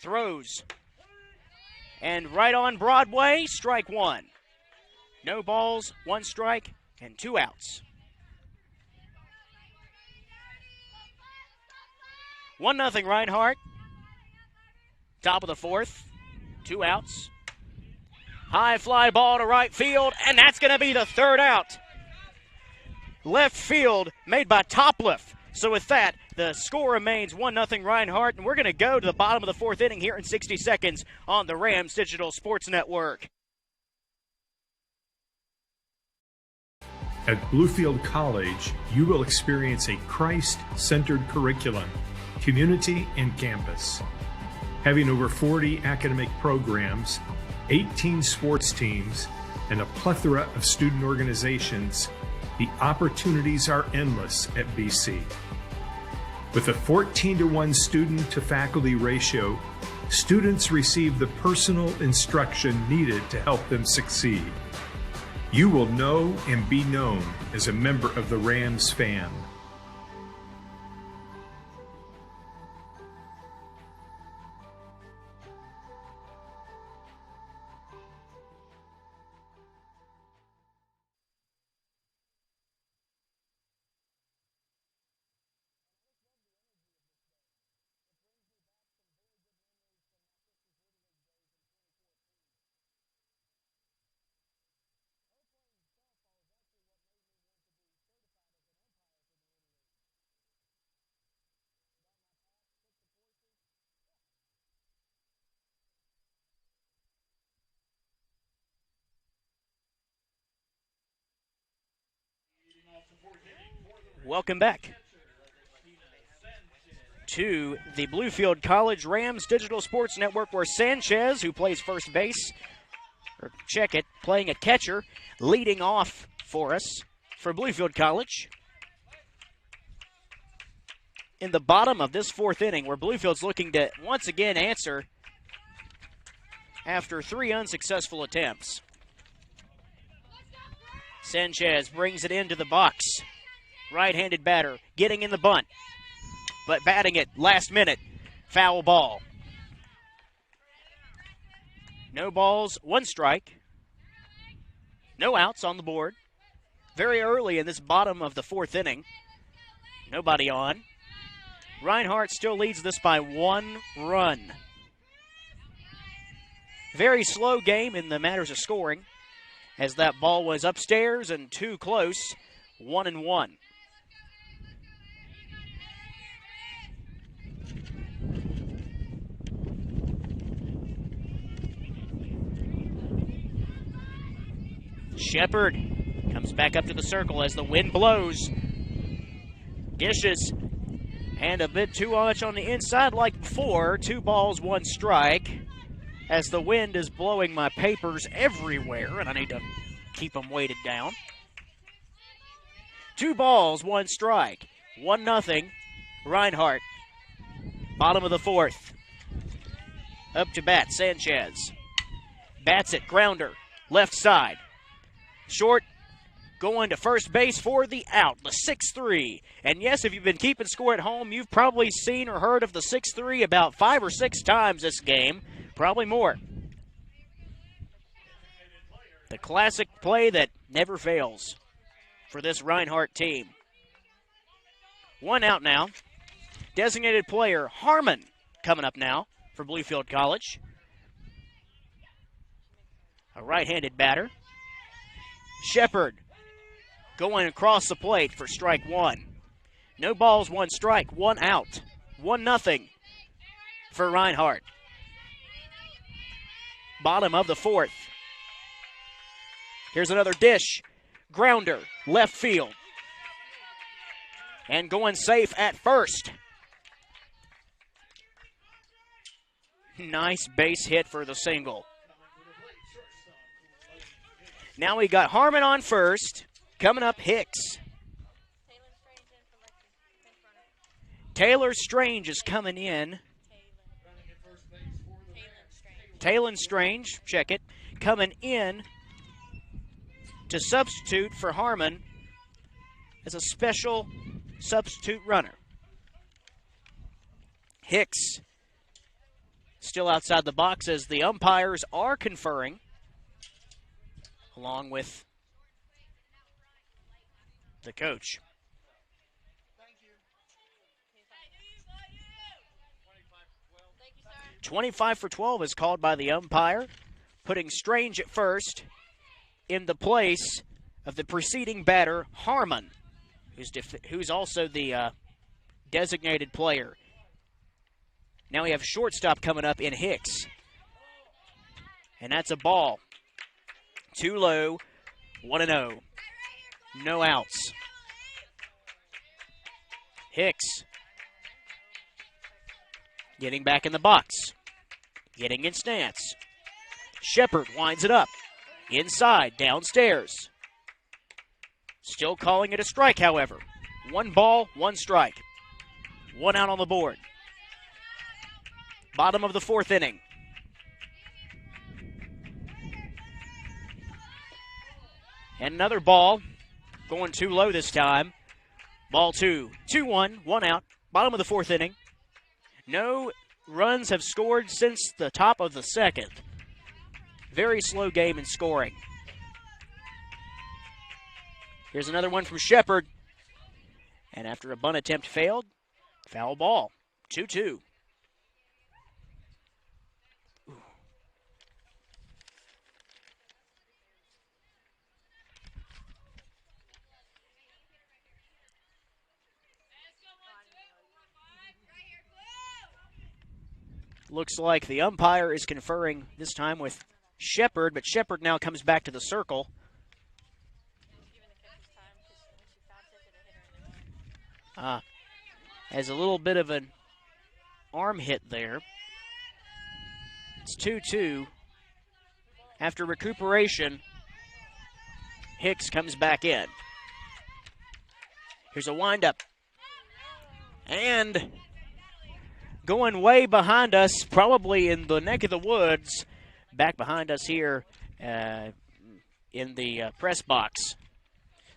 A: throws. And right on Broadway, strike 1. No balls, 1 strike, and 2 outs. 1-0 Reinhardt. Top of the 4th, 2 outs. High fly ball to right field, and that's going to be the 3rd out. Left field made by Topliff. So with that, the score remains 1-0 Reinhardt, and we're going to go to the bottom of the 4th inning here in 60 seconds on the Rams Digital Sports Network.
B: At Bluefield College, you will experience a Christ-centered curriculum, community, and campus. Having over 40 academic programs, 18 sports teams, and a plethora of student organizations, the opportunities are endless at BC. With a 14-to-1 student-to-faculty ratio, students receive the personal instruction needed to help them succeed. You will know and be known as a member of the Rams fam.
A: Welcome back to the Bluefield College Rams Digital Sports Network, where Sanchez, who plays first base, or check it, playing a catcher, leading off for us for Bluefield College. In the bottom of this 4th inning, where Bluefield's looking to once again answer after 3 unsuccessful attempts. Sanchez brings it into the box. Right-handed batter getting in the bunt, but batting it last minute. Foul ball. No balls, 1 strike. No outs on the board. Very early in this bottom of the 4th inning. Nobody on. Reinhardt still leads this by 1 run. Very slow game in the matters of scoring, as that ball was upstairs and too close. 1-1. Shepard comes back up to the circle as the wind blows. Dishes. And a bit too much on the inside like before. 2 balls, 1 strike. As the wind is blowing my papers everywhere, and I need to keep them weighted down. 2 balls, 1 strike. 1-0 Reinhardt. Bottom of the 4th. Up to bat, Sanchez. Bats it, grounder. Left side. Short, going to first base for the out, the 6-3. And yes, if you've been keeping score at home, you've probably seen or heard of the 6-3 about 5 or 6 times this game, probably more. The classic play that never fails for this Reinhardt team. 1 out now. Designated player Harmon coming up now for Bluefield College. A right-handed batter. Shepard going across the plate for strike 1. No balls, 1 strike, 1 out. 1-0 for Reinhardt. Bottom of the 4th. Here's another dish. Grounder, left field. And going safe at first. Nice base hit for the single. Now we got Harmon on first. Coming up, Hicks. Taylor Strange is coming in. Taylor Strange, check it, coming in to substitute for Harmon as a special substitute runner. Hicks still outside the box as the umpires are conferring, along with the coach. "25 for 12 is called by the umpire, putting Strange at first in the place of the preceding batter, Harmon, who's also the designated player. Now we have shortstop coming up in Hicks. And that's a ball. Too low, 1-0. No outs. Hicks getting back in the box. Getting in stance. Shepard winds it up. Inside, downstairs. Still calling it a strike, however. 1 ball, 1 strike. 1 out on the board. Bottom of the 4th inning. And another ball. Going too low this time. Ball 2. 2-1, 1 out. Bottom of the 4th inning. No runs have scored since the top of the 2nd. Very slow game in scoring. Here's another one from Shepard. And after a bunt attempt failed, foul ball. 2-2. Looks like the umpire is conferring this time with Shepard, but Shepard now comes back to the circle. Has a little bit of an arm hit there. It's 2-2. After recuperation, Hicks comes back in. Here's a windup. And going way behind us, probably in the neck of the woods, back behind us here in the press box.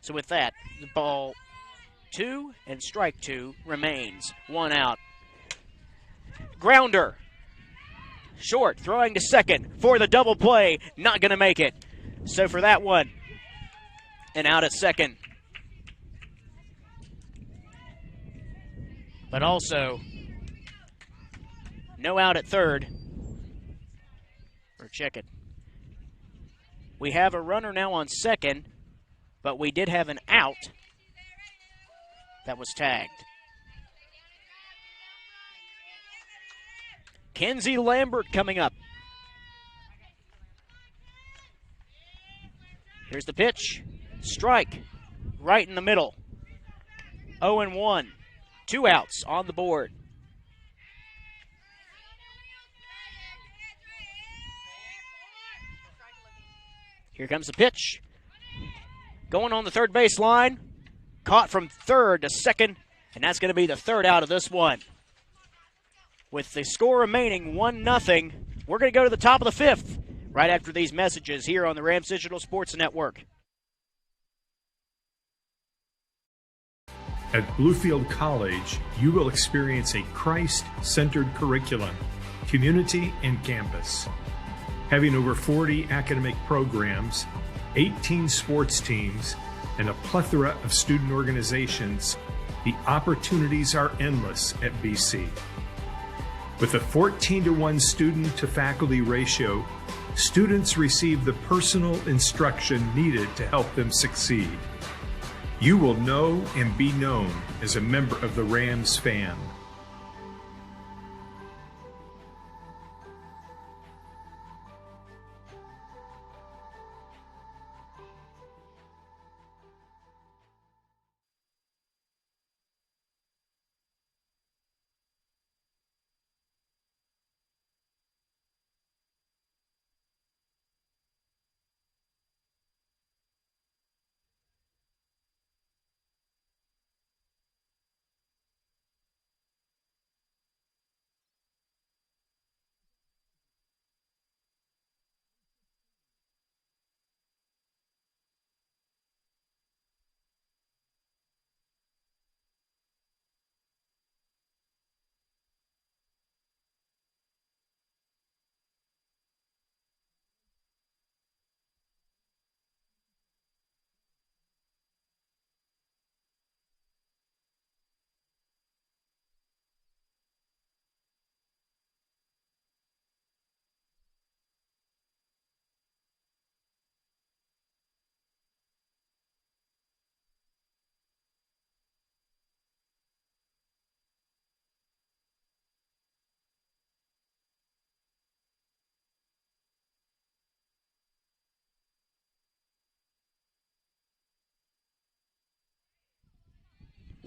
A: So with that, the ball 2 and strike 2 remains. 1 out. Grounder. Short, throwing to second for the double play. Not going to make it. So for that one, and out at second. But also, no out at third. Or check it. We have a runner now on second, but we did have an out that was tagged. Kenzie Lambert coming up. Here's the pitch. Strike right in the middle. 0-1. 2 outs on the board. Here comes the pitch. Going on the third base line. Caught from third to second, and that's going to be the 3rd out of this one. With the score remaining 1-0, we're going to go to the top of the 5th right after these messages here on the Rams Digital Sports Network.
B: At Bluefield College, you will experience a Christ-centered curriculum, community, and campus. Having over 40 academic programs, 18 sports teams, and a plethora of student organizations, the opportunities are endless at BC. With a 14-to-1 student-to-faculty ratio, students receive the personal instruction needed to help them succeed. You will know and be known as a member of the Rams fam.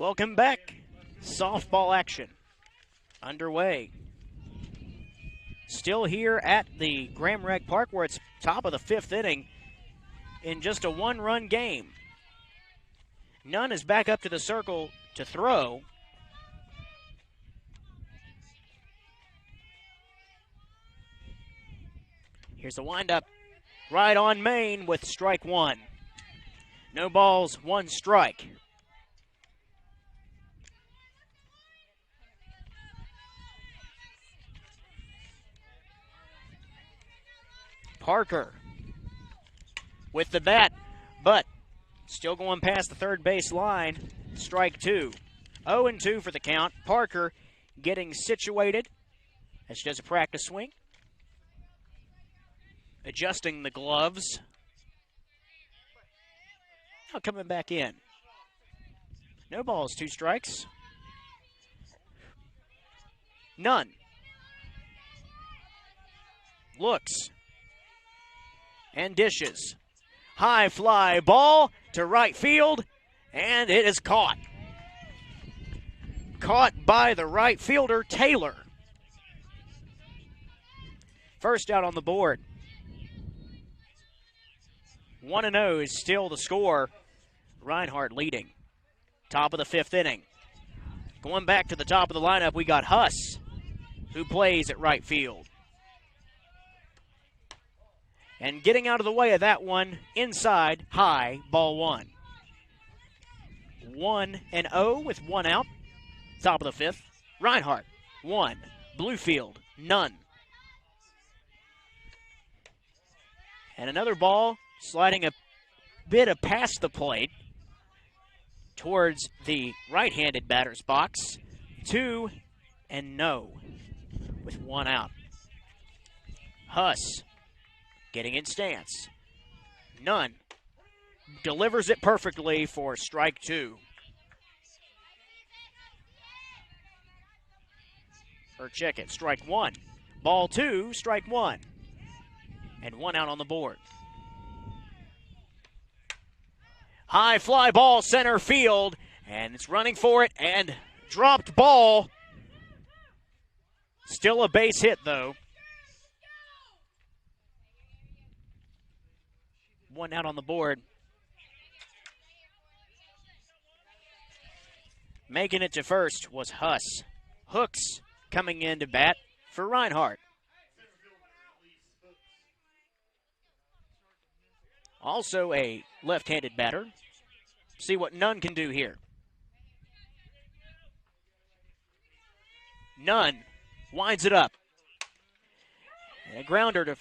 A: Welcome back. Softball action underway. Still here at the Graham Rec Park where it's top of the fifth inning in just a one-run game. Nunn is back up to the circle to throw. Here's the windup. Right on Main with strike one. No balls, one strike. Parker with the bat, but still going past the third base line. Strike two. 0-2 for the count. Parker getting situated as she does a practice swing. Adjusting the gloves. Now coming back in. No balls, two strikes. None. Looks. And dishes. High fly ball to right field, and it is caught. Caught by the right fielder, Taylor. First out on the board. 1-0 is still the score. Reinhardt leading. Top of the fifth inning. Going back to the top of the lineup, we got Huss, who plays at right field. And getting out of the way of that one, inside, high, ball one. 1-0 with one out. Top of the fifth. Reinhardt, 1. Bluefield, none. And another ball sliding a bit past the plate towards the right-handed batter's box. 2-0 with one out. Huss getting in stance. Nunn delivers it perfectly for strike two. Or check it, strike one. Ball two, strike one. And one out on the board. High fly ball center field, and it's running for it, and dropped ball. Still a base hit, though. One out on the board. Making it to first was Huss. Hooks coming in to bat for Reinhardt. Also a left-handed batter. See what Nunn can do here. None. Winds it up. And a grounder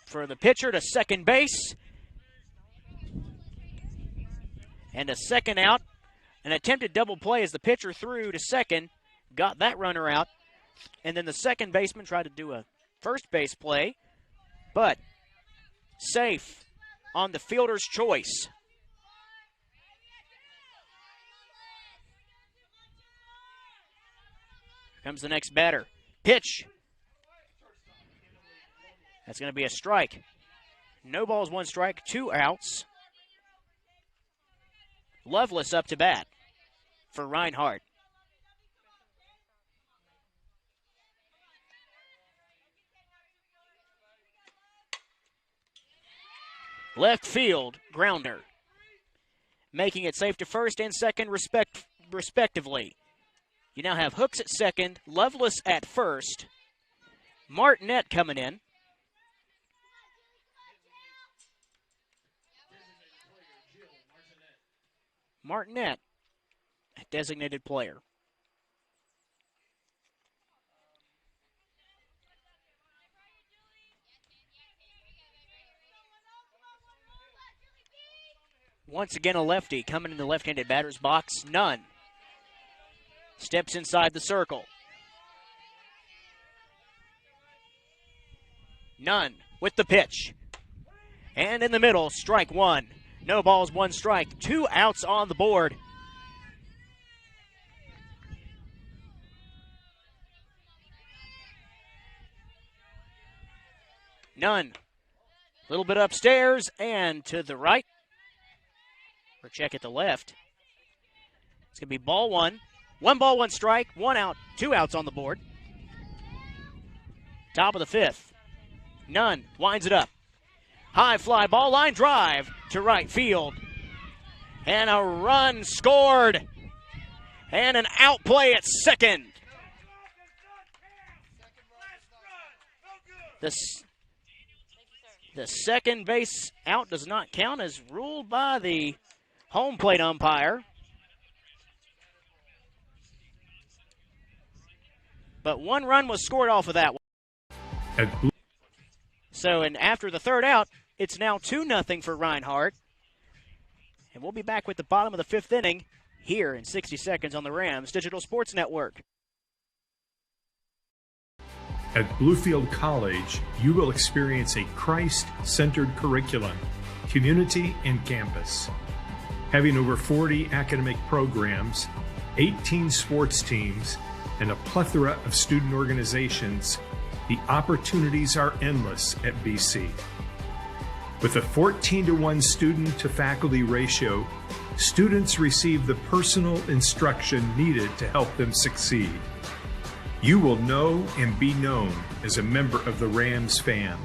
A: for the pitcher to second base. And a second out. An attempted double play as the pitcher threw to second. Got that runner out. And then the second baseman tried to do a first base play. But safe on the fielder's choice. Here comes the next batter. Pitch. That's going to be a strike. No balls, one strike, 2 outs. Loveless up to bat for Reinhardt. Left field, grounder. Making it safe to first and second respectively. You now have Hooks at second, Loveless at first. Martinet coming in. Martinet, a designated player. Once again, a lefty coming in the left-handed batter's box. None. Steps inside the circle. None with the pitch. And in the middle, strike one. No balls, one strike. 2 outs on the board. None. A little bit upstairs and to the right. Or check at the left. It's going to be ball one. 1 ball, 1 strike. 1 out. 2 outs on the board. Top of the 5th. None. Winds it up. High fly ball, line drive to right field. And a run scored. And an out play at second. The second base out does not count as ruled by the home plate umpire. But 1 run was scored off of that one. So, and after the 3rd out, it's now 2-0 for Reinhardt. And we'll be back with the bottom of the 5th inning here in 60 seconds on the Rams Digital Sports Network.
B: At Bluefield College, you will experience a Christ-centered curriculum, community, and campus. Having over 40 academic programs, 18 sports teams, and a plethora of student organizations, the opportunities are endless at BC. With a 14-to-1 student-to-faculty ratio, students receive the personal instruction needed to help them succeed. You will know and be known as a member of the Rams fam.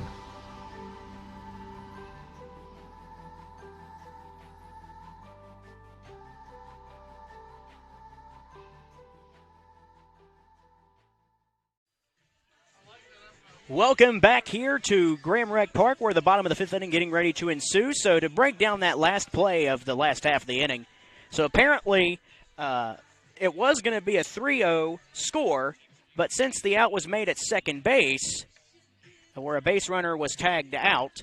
A: Welcome back here to Graham Rec Park. We're at the bottom of the 5th inning getting ready to ensue. So to break down that last play of the last half of the inning, so apparently it was going to be a 3-0 score, but since the out was made at second base, where a base runner was tagged out,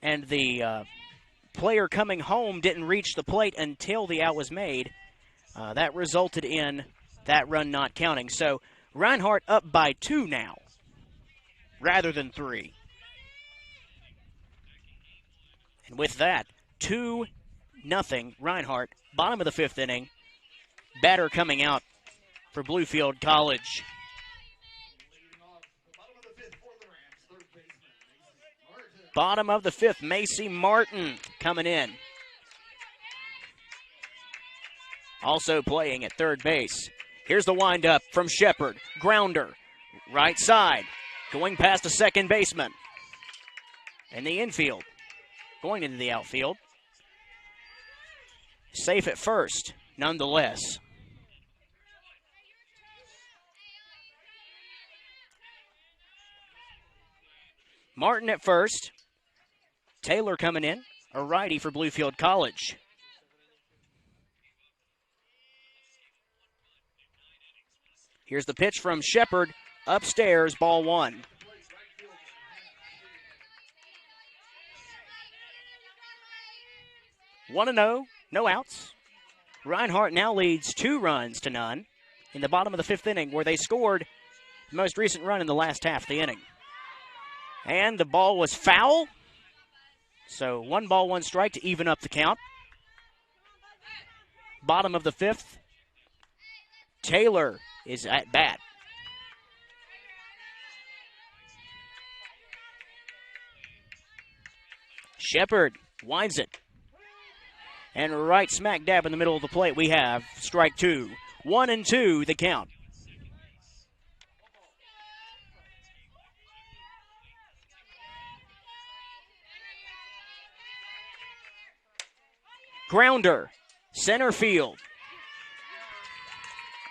A: and the player coming home didn't reach the plate until the out was made, that resulted in that run not counting. So Reinhardt up by 2 now, rather than 3. And with that, 2-0 Reinhardt, bottom of the 5th inning. Batter coming out for Bluefield College. Bottom of the 5th, Macy Martin coming in. Also playing at third base. Here's the windup from Shepard. Grounder, right side. Going past a second baseman. In the infield. Going into the outfield. Safe at first, nonetheless. Martin at first. Taylor coming in, a righty for Bluefield College. Here's the pitch from Shepard. Upstairs, ball one. One and no, no outs. Reinhardt now leads 2 runs to none in the bottom of the 5th inning, where they scored the most recent run in the last half of the inning. And the ball was foul. So 1 ball, 1 strike to even up the count. Bottom of the 5th. Taylor is at bat. Shepard winds it. And right smack dab in the middle of the plate, we have strike 2. 1-2 the count. Grounder, center field.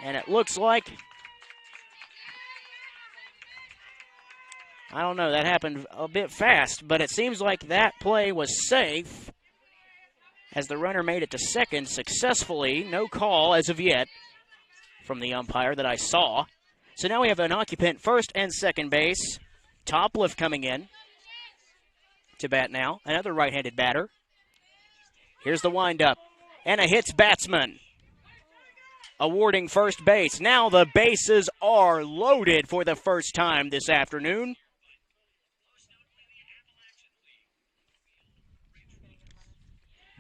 A: And it looks like, I don't know, that happened a bit fast, but it seems like that play was safe as the runner made it to second successfully. No call as of yet from the umpire that I saw. So now we have an occupant first and second base. Topliff coming in to bat now. Another right-handed batter. Here's the windup. And a hits batsman. Awarding first base. Now the bases are loaded for the first time this afternoon.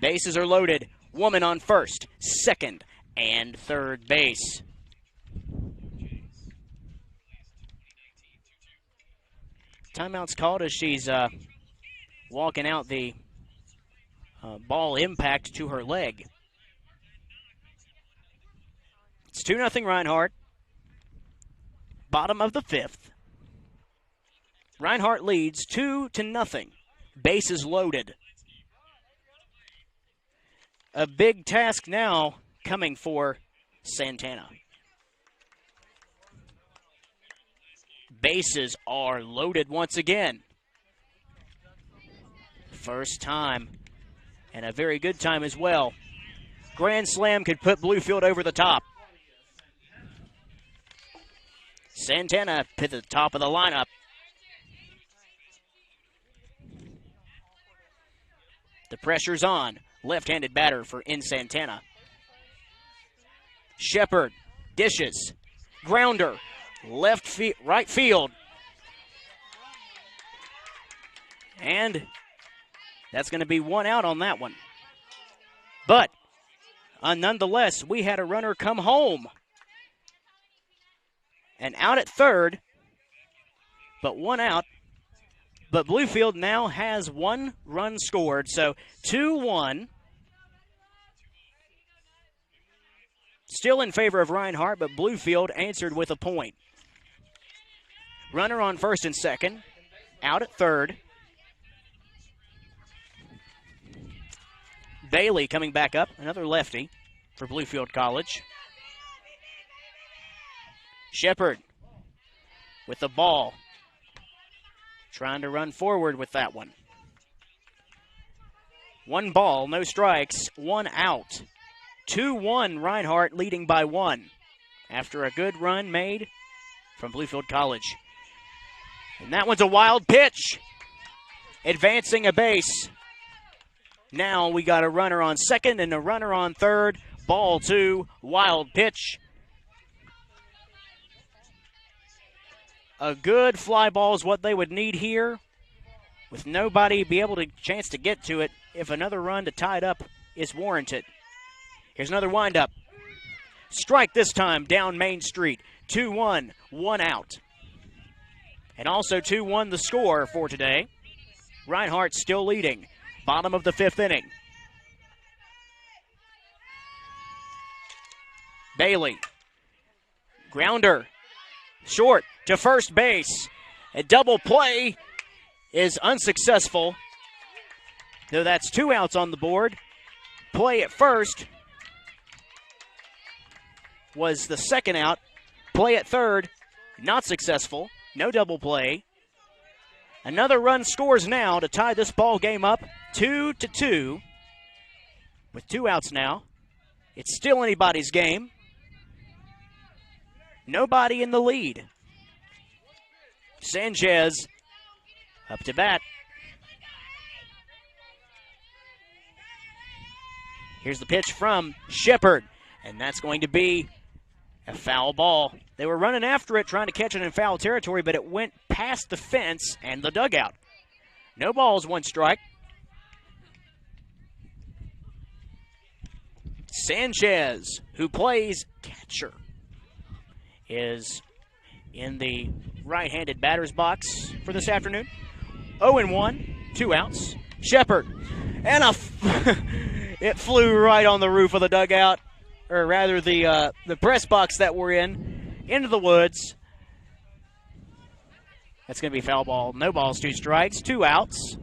A: Bases are loaded. Woman on first, second, and third base. Timeout's called as she's walking out the ball impact to her leg. It's 2-0 Reinhardt. Bottom of the 5th. Reinhardt leads 2-0. Bases loaded. A big task now coming for Santana. Bases are loaded once again. First time, and a very good time as well. Grand slam could put Bluefield over the top. Santana at the top of the lineup. The pressure's on. Left-handed batter for Santana. Shepard dishes. Grounder. Right field. And that's going to be 1 out on that one. But nonetheless, we had a runner come home. And out at third, but 1 out. But Bluefield now has 1 run scored, so 2-1. Still in favor of Reinhardt, but Bluefield answered with a point. Runner on first and second, out at third. Bailey coming back up, another lefty for Bluefield College. Shepard with the ball. Trying to run forward with that one. 1 ball, no strikes, 1 out. 2-1 Reinhardt leading by 1 after a good run made from Bluefield College. And that one's a wild pitch. Advancing a base. Now we got a runner on second and a runner on third. Ball 2, wild pitch. A good fly ball is what they would need here, with nobody be able to chance to get to it if another run to tie it up is warranted. Here's another windup. Strike this time down Main Street. 2-1, 1 out. And also 2-1 the score for today. Reinhardt still leading. Bottom of the 5th inning. Bailey. Grounder. Short to first base. A double play is unsuccessful. Though that's 2 outs on the board. Play at first was the second out. Play at third, not successful. No double play. Another run scores now to tie this ball game up 2-2. With 2 outs now. It's still anybody's game. Nobody in the lead. Sanchez up to bat. Here's the pitch from Shepard, and that's going to be a foul ball. They were running after it, trying to catch it in foul territory, but it went past the fence and the dugout. No balls, 1 strike. Sanchez, who plays catcher, is in the right-handed batter's box for this afternoon. 0-1, 2 outs. Shepard, and it flew right on the roof of the dugout, or rather the press box that we're in, into the woods. That's going to be foul ball. No balls, 2 strikes, 2 outs.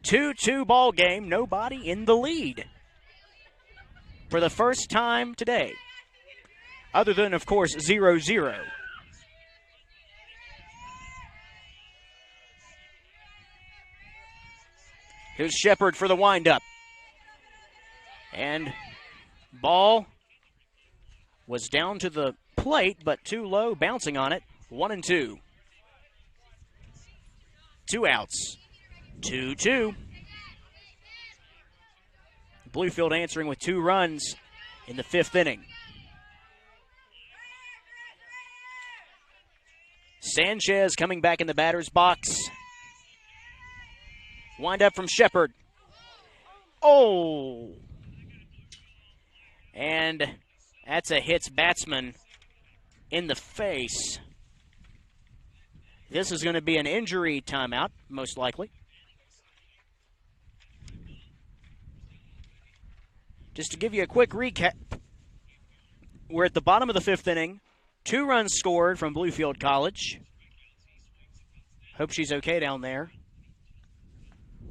A: 2-2 ball game, nobody in the lead for the first time today, other than, of course, 0-0. Here's Shepard for the windup. And ball was down to the plate, but too low, bouncing on it. 1-2. 2 outs. 2-2. Bluefield answering with 2 runs in the 5th inning. Sanchez coming back in the batter's box. Wind up from Shepard. Oh! And that's a hits batsman in the face. This is going to be an injury timeout, most likely. Just to give you a quick recap, we're at the bottom of the 5th inning. 2 runs scored from Bluefield College. Hope she's okay down there.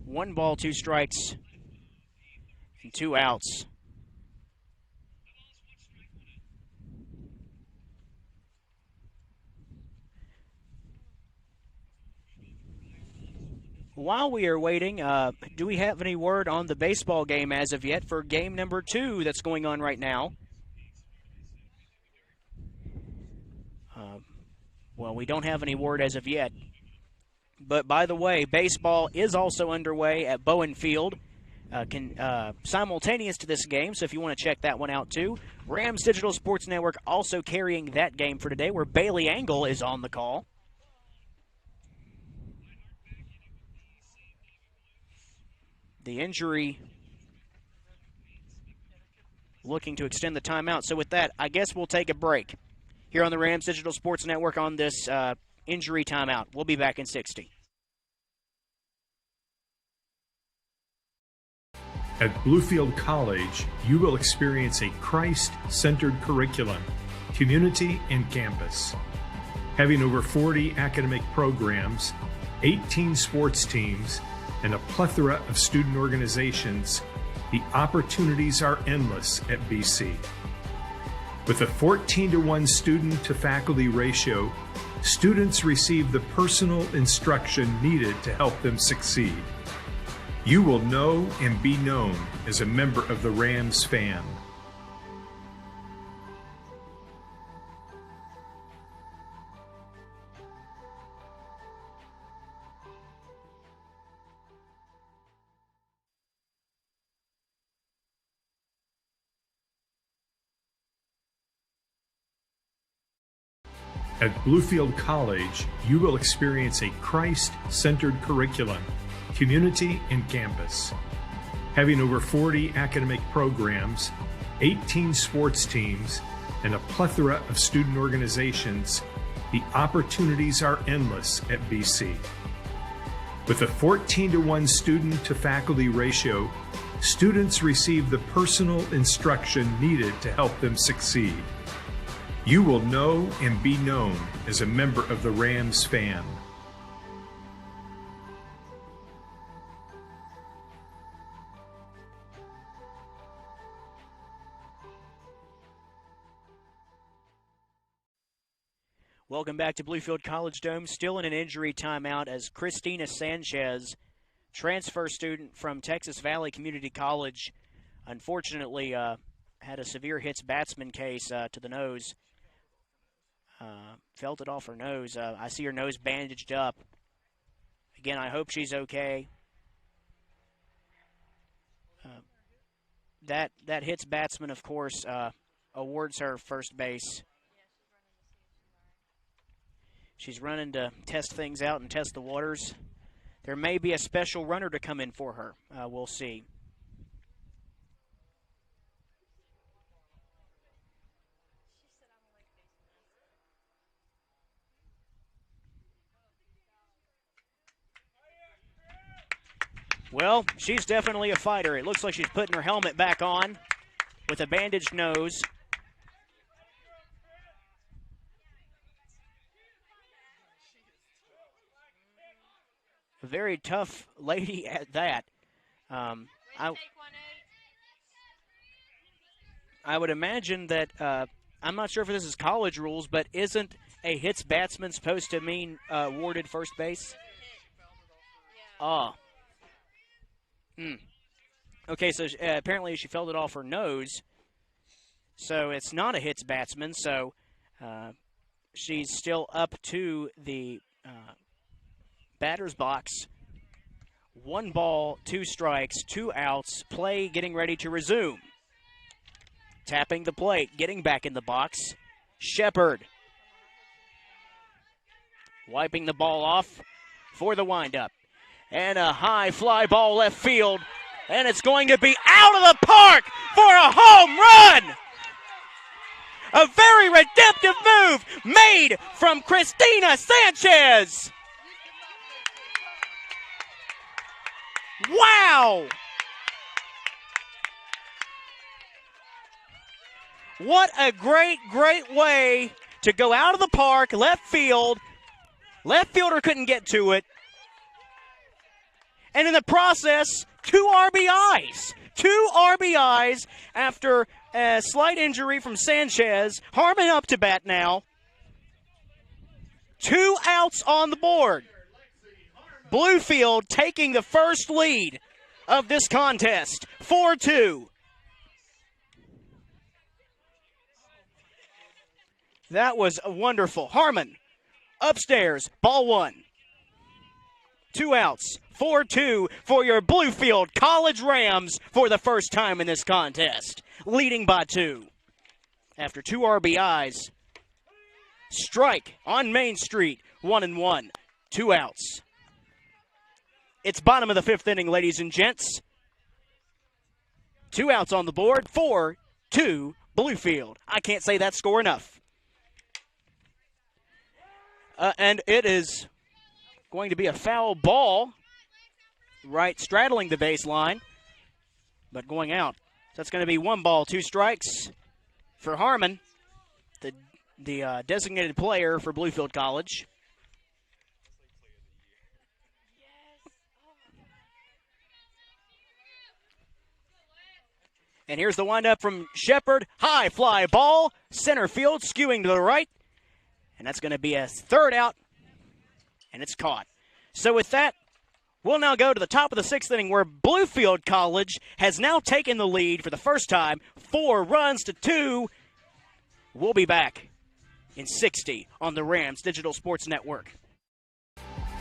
A: 1 ball, 2 strikes, and 2 outs. While we are waiting, do we have any word on the baseball game as of yet for game number 2 that's going on right now? Well, we don't have any word as of yet. But by the way, baseball is also underway at Bowen Field, simultaneous to this game, so if you want to check that one out too. Rams Digital Sports Network also carrying that game for today, where Bailey Angle is on the call. The injury looking to extend the timeout. So with that, I guess we'll take a break here on the Rams Digital Sports Network on this injury timeout. We'll be back in 60.
B: At Bluefield College, you will experience a Christ-centered curriculum, community, and campus. Having over 40 academic programs, 18 sports teams, and a plethora of student organizations, the opportunities are endless at BC. With a 14-to-1 student-to-faculty ratio, students receive the personal instruction needed to help them succeed. You will know and be known as a member of the Rams fan. At Bluefield College, you will experience a Christ-centered curriculum, community, and campus. Having over 40 academic programs, 18 sports teams, and a plethora of student organizations, the opportunities are endless at BC. With a 14-to-1 student-to-faculty ratio, students receive the personal instruction needed to help them succeed. You will know and be known as a member of the Rams fan.
A: Welcome back to Bluefield College Dome. Still in an injury timeout as Christina Sanchez, transfer student from Texas Valley Community College, unfortunately had a severe hits batsman case to the nose. Felt it off her nose. I see her nose bandaged up. Again, I hope she's okay. That hits batsman, of course, awards her first base. She's running to test things out and test the waters. There may be a special runner to come in for her. We'll see. Well, she's definitely a fighter. It looks like she's putting her helmet back on with a bandaged nose. A very tough lady at that. I would imagine that, I'm not sure if this is college rules, but isn't a hits batsman supposed to mean awarded first base? Oh. Okay, so apparently she felt it off her nose. So it's not a hits batsman, so she's still up to the batter's box. 1 ball, 2 strikes, 2 outs. Play getting ready to resume. Tapping the plate, getting back in the box. Shepard. Wiping the ball off for the windup. And a high fly ball left field. And it's going to be out of the park for a home run. A very redemptive move made from Christina Sanchez. Wow! What a great, great way to go out of the park, left field. Left fielder couldn't get to it. And in the process, 2 RBIs. 2 RBIs after a slight injury from Sanchez. Harmon up to bat now. 2 outs on the board. Bluefield taking the first lead of this contest, 4-2. That was wonderful. Harmon, upstairs, ball 1. 2 outs, 4-2 for your Bluefield College Rams for the first time in this contest, leading by 2. After 2 RBIs, strike on Main Street, 1-1, 2 outs. It's bottom of the 5th inning, ladies and gents. 2 outs on the board, 4-2 Bluefield. I can't say that score enough. And it is going to be a foul ball, right straddling the baseline, but going out. So that's going to be 1 ball, 2 strikes for Harmon, the designated player for Bluefield College. And here's the windup from Shepard. High fly ball, center field, skewing to the right. And that's going to be a 3rd out, and it's caught. So with that, we'll now go to the top of the 6th inning where Bluefield College has now taken the lead for the first time, 4 runs to 2. We'll be back in 60 on the Rams Digital Sports Network.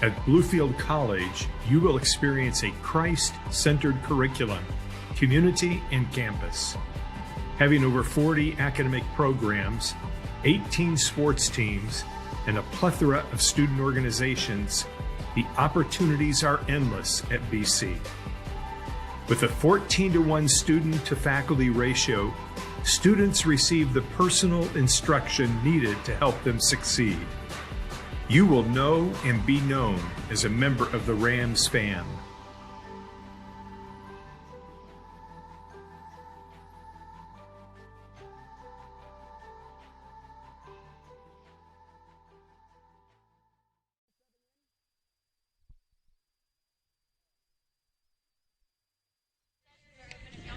B: At Bluefield College, you will experience a Christ-centered curriculum, community and campus. Having over 40 academic programs, 18 sports teams, and a plethora of student organizations, the opportunities are endless at BC. With a 14-to-1 student-to-faculty ratio, students receive the personal instruction needed to help them succeed. You will know and be known as a member of the Rams fam.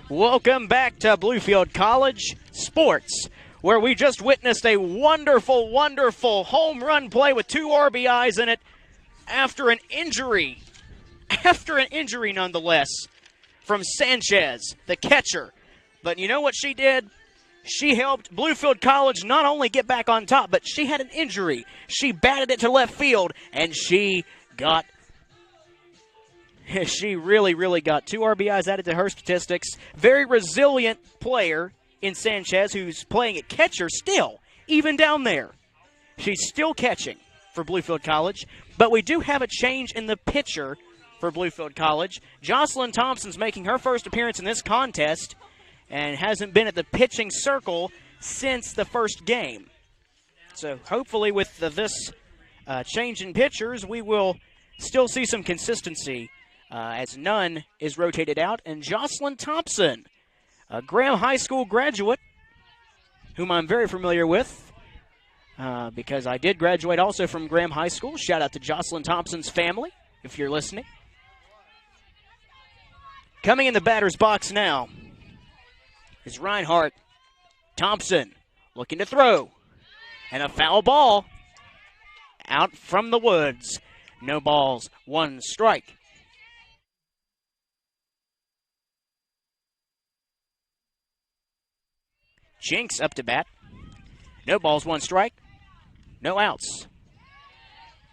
A: Welcome back to Bluefield College Sports, where we just witnessed a wonderful, wonderful home run play with 2 RBIs in it after an injury. After an injury, nonetheless, from Sanchez, the catcher. But you know what she did? She helped Bluefield College not only get back on top, but she had an injury. She batted it to left field, and she really, really got 2 RBIs added to her statistics. Very resilient player in Sanchez, who's playing at catcher still, even down there. She's still catching for Bluefield College, but we do have a change in the pitcher for Bluefield College. Jocelyn Thompson's making her first appearance in this contest and hasn't been at the pitching circle since the first game. So hopefully with this change in pitchers, we will still see some consistency as Nunn is rotated out. And Jocelyn Thompson, a Graham High School graduate, whom I'm very familiar with because I did graduate also from Graham High School. Shout out to Jocelyn Thompson's family, if you're listening. Coming in the batter's box now is Reinhardt. Thompson looking to throw. And a foul ball out from the woods. No balls, 1 strike. Jinks up to bat. No balls, 1 strike. No outs.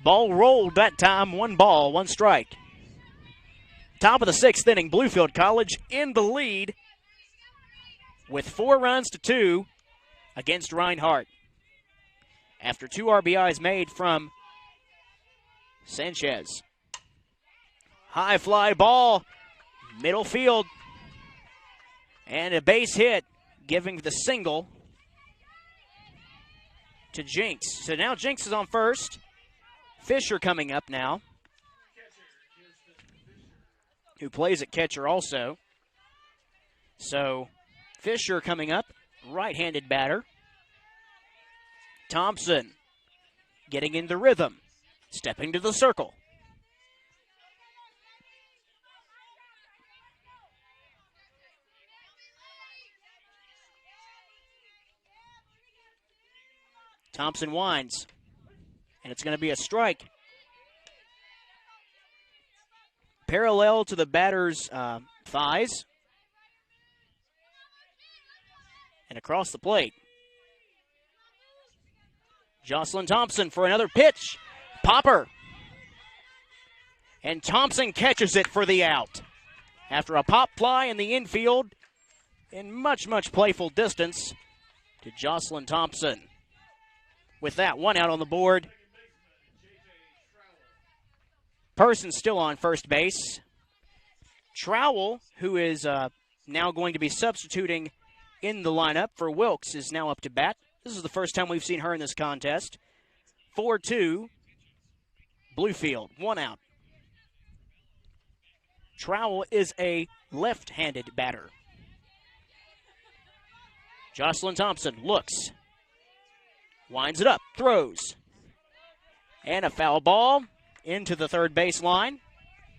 A: Ball rolled that time. 1 ball, 1 strike. Top of the 6th inning, Bluefield College in the lead with 4 runs to 2 against Reinhardt. After 2 RBIs made from Sanchez. High fly ball, middle field, and a base hit, giving the single to Jinks. So now Jinks is on first. Fisher coming up now, who plays at catcher also. So Fisher coming up, right-handed batter. Thompson getting into rhythm, stepping to the circle. Thompson winds, and it's going to be a strike. Parallel to the batter's thighs and across the plate. Jocelyn Thompson for another pitch. Popper. And Thompson catches it for the out. After a pop fly in the infield in much, much playful distance to Jocelyn Thompson. With that, 1 out on the board. Person still on first base. Trowell, who is now going to be substituting in the lineup for Wilkes, is now up to bat. This is the first time we've seen her in this contest. 4-2, Bluefield, 1 out. Trowell is a left-handed batter. Jocelyn Thompson looks. Winds it up, throws. And a foul ball into the third base line.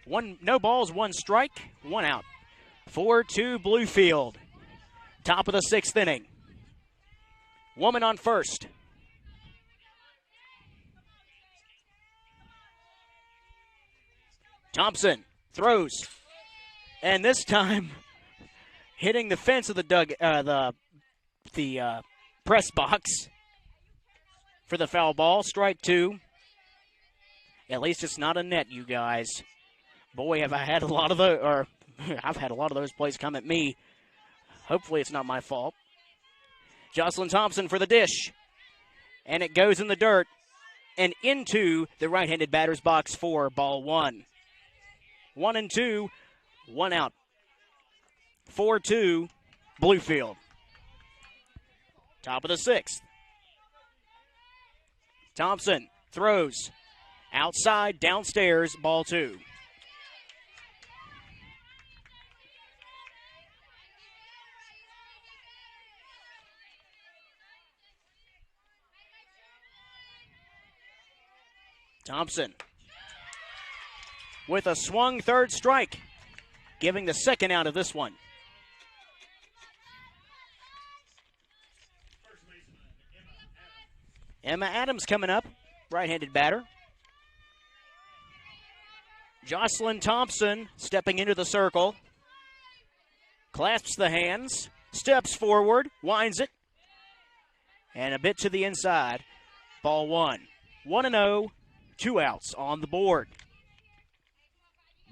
A: No balls, 1 strike, 1 out. 4-2 Bluefield. Top of the 6th inning. Woman on first. Thompson throws. And this time hitting the fence of the press box for the foul ball. Strike 2. At least it's not a net, you guys. Boy, have I had a lot of those, or I've had a lot of those plays come at me. Hopefully it's not my fault. Jocelyn Thompson for the dish. And it goes in the dirt and into the right-handed batter's box for ball 1. 1-2, 1 out. 4-2, Bluefield. Top of the 6th. Thompson throws. Outside, downstairs, ball 2. Thompson with a swung third strike, giving the 2nd out of this one. Emma Adams coming up, right-handed batter. Jocelyn Thompson stepping into the circle. Clasps the hands, steps forward, winds it, And a bit to the inside. Ball one. 1-0, 2 outs on the board.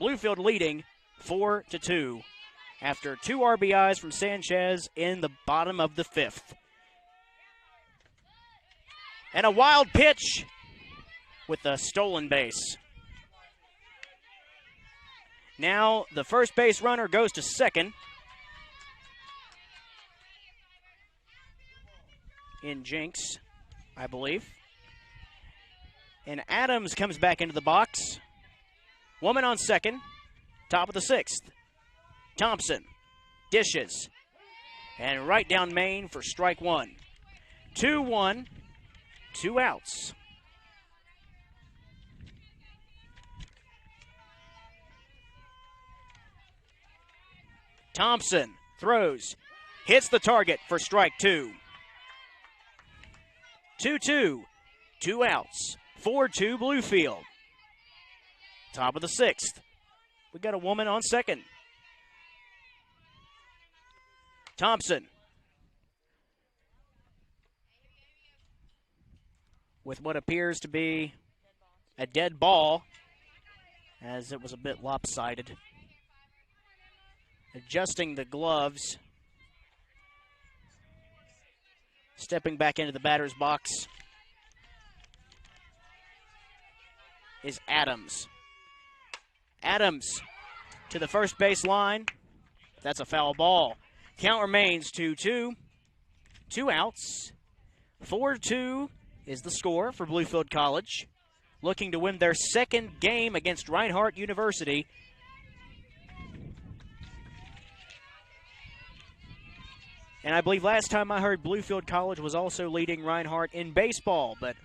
A: Bluefield leading 4-2 after 2 RBIs from Sanchez in the bottom of the 5th. And a wild pitch with a stolen base. Now the first base runner goes to second. In Jinx, I believe. And Adams comes back into the box. Woman on second, top of the 6th. Thompson dishes. And right down Main for strike one. 2-1, 2 outs. Thompson throws, hits the target for strike two. 2-2, 2 outs. 4-2 Bluefield. Top of the 6th. We got a woman on second. Thompson. With what appears to be a dead ball, as it was a bit lopsided. Adjusting the gloves. Stepping back into the batter's box is Adams. Adams to the first base line. That's a foul ball. Count remains 2-2. 2 outs. 4-2 is the score for Bluefield College, looking to win their second game against Reinhardt University. And I believe last time I heard Bluefield College was also leading Reinhardt in baseball, but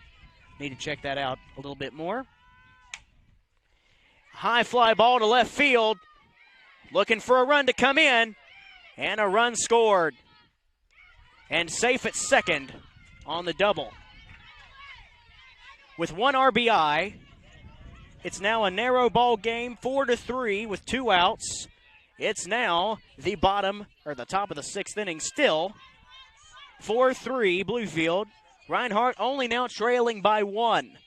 A: need to check that out a little bit more. High fly ball to left field. Looking for a run to come in. And a run scored. And safe at second on the double. With 1 RBI, it's now a narrow ball game, 4-3 with 2 outs. It's now the bottom, or the top of the 6th inning still. 4-3 Bluefield. Reinhardt only now trailing by 1.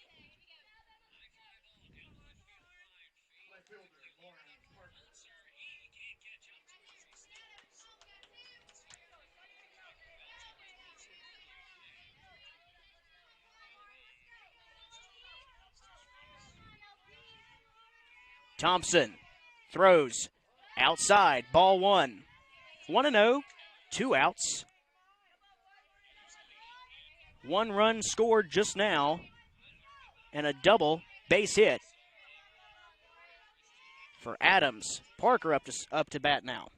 A: Thompson throws outside, ball one. 1-0, 2 outs. 1 run scored just now, and a double base hit for Adams. Parker up to bat now.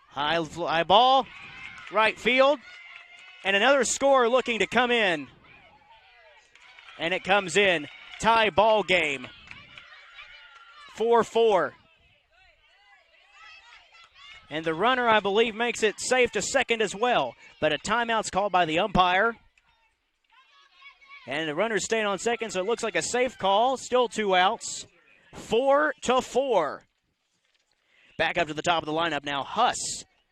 A: High fly ball, right field, and another score looking to come in. And it comes in, tie ball game. 4-4. And the runner, I believe, makes it safe to second as well. But a timeout's called by the umpire. And the runner's staying on second, so it looks like a safe call. Still 2 outs. 4-4. Back up to the top of the lineup now. Huss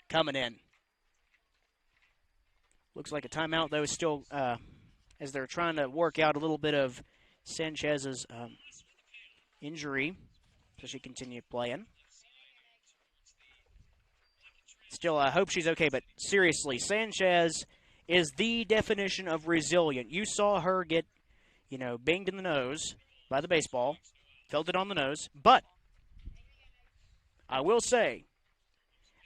A: coming in. Looks like a timeout, though, still as they're trying to work out a little bit of Sanchez's injury. So she continued playing. Still, I hope she's okay, but seriously, Sanchez is the definition of resilient. You saw her get, binged in the nose by the baseball, felt it on the nose, but I will say,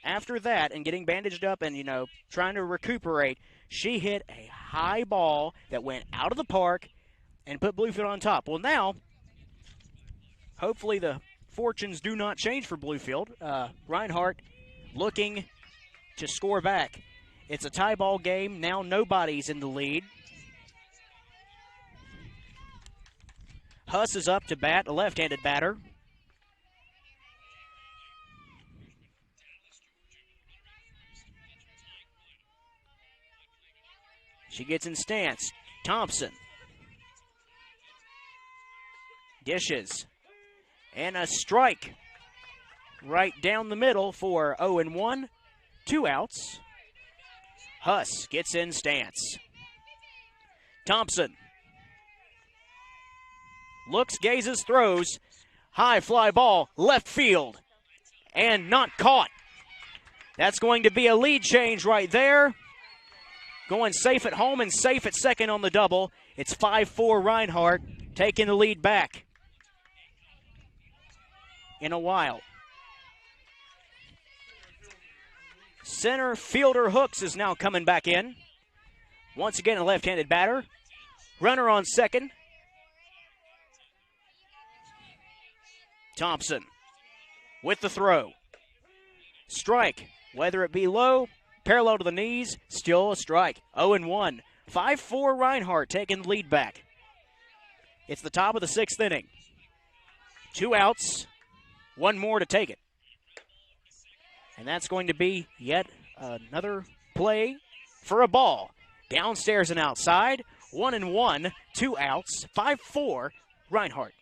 A: after that and getting bandaged up and, trying to recuperate, she hit a high ball that went out of the park and put Bluefield on top. Well, now, hopefully the fortunes do not change for Bluefield. Reinhardt looking to score back. It's a tie ball game. Now nobody's in the lead. Huss is up to bat, a left-handed batter. She gets in stance. Thompson dishes. And a strike right down the middle for 0-1. 2 outs. Huss gets in stance. Thompson looks, gazes, throws. High fly ball, left field, and not caught. That's going to be a lead change right there. Going safe at home and safe at second on the double. It's 5-4 Reinhardt taking the lead back in a while. Center fielder Hooks is now coming back in. Once again, a left-handed batter. Runner on second. Thompson with the throw. Strike, whether it be low, parallel to the knees, still a strike. 0-1. 5-4 Reinhardt taking the lead back. It's the top of the sixth inning. 2 outs, 1 more to take it. And that's going to be yet another play for a ball. Downstairs and outside, 1-1, 2 outs, 5-4 Reinhardt.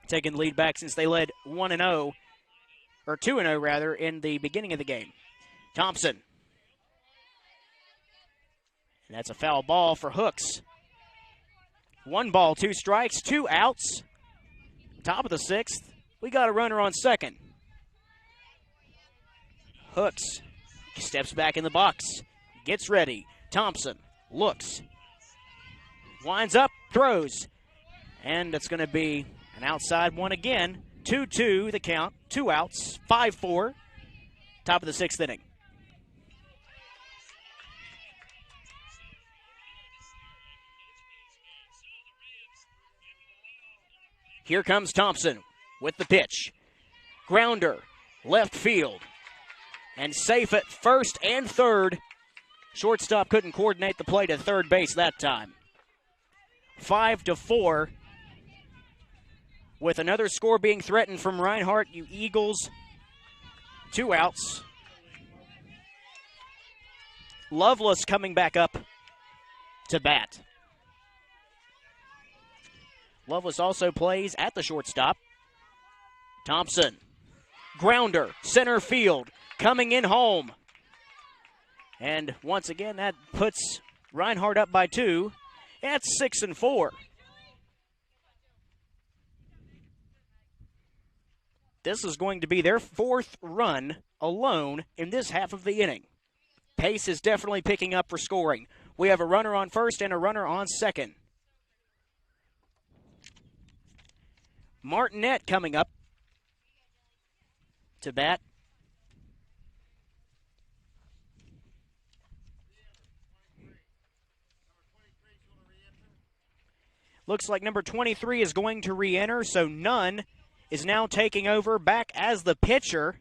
A: Taking the lead back since they led 1-0, or 2-0 rather, in the beginning of the game. Thompson. And that's a foul ball for Hooks. 1 ball, 2 strikes, 2 outs. Top of the sixth. We got a runner on second. Hooks steps back in the box. Gets ready. Thompson looks. Winds up, throws. And it's going to be an outside one again. 2-2 the count. 2 outs. 5-4. Top of the sixth inning. Here comes Thompson with the pitch. Grounder, left field. And safe at first and third. Shortstop couldn't coordinate the play to third base that time. 5-4. With another score being threatened from Reinhardt, you Eagles. 2 outs. Loveless coming back up to bat. Loveless also plays at the shortstop. Thompson. Grounder, center field, coming in home. And once again, that puts Reinhardt up by 2. That's 6-4. This is going to be their 4th run alone in this half of the inning. Pace is definitely picking up for scoring. We have a runner on first and a runner on second. Martinet coming up to bat. Looks like number 23 is going to re-enter, so Nunn is now taking over back as the pitcher.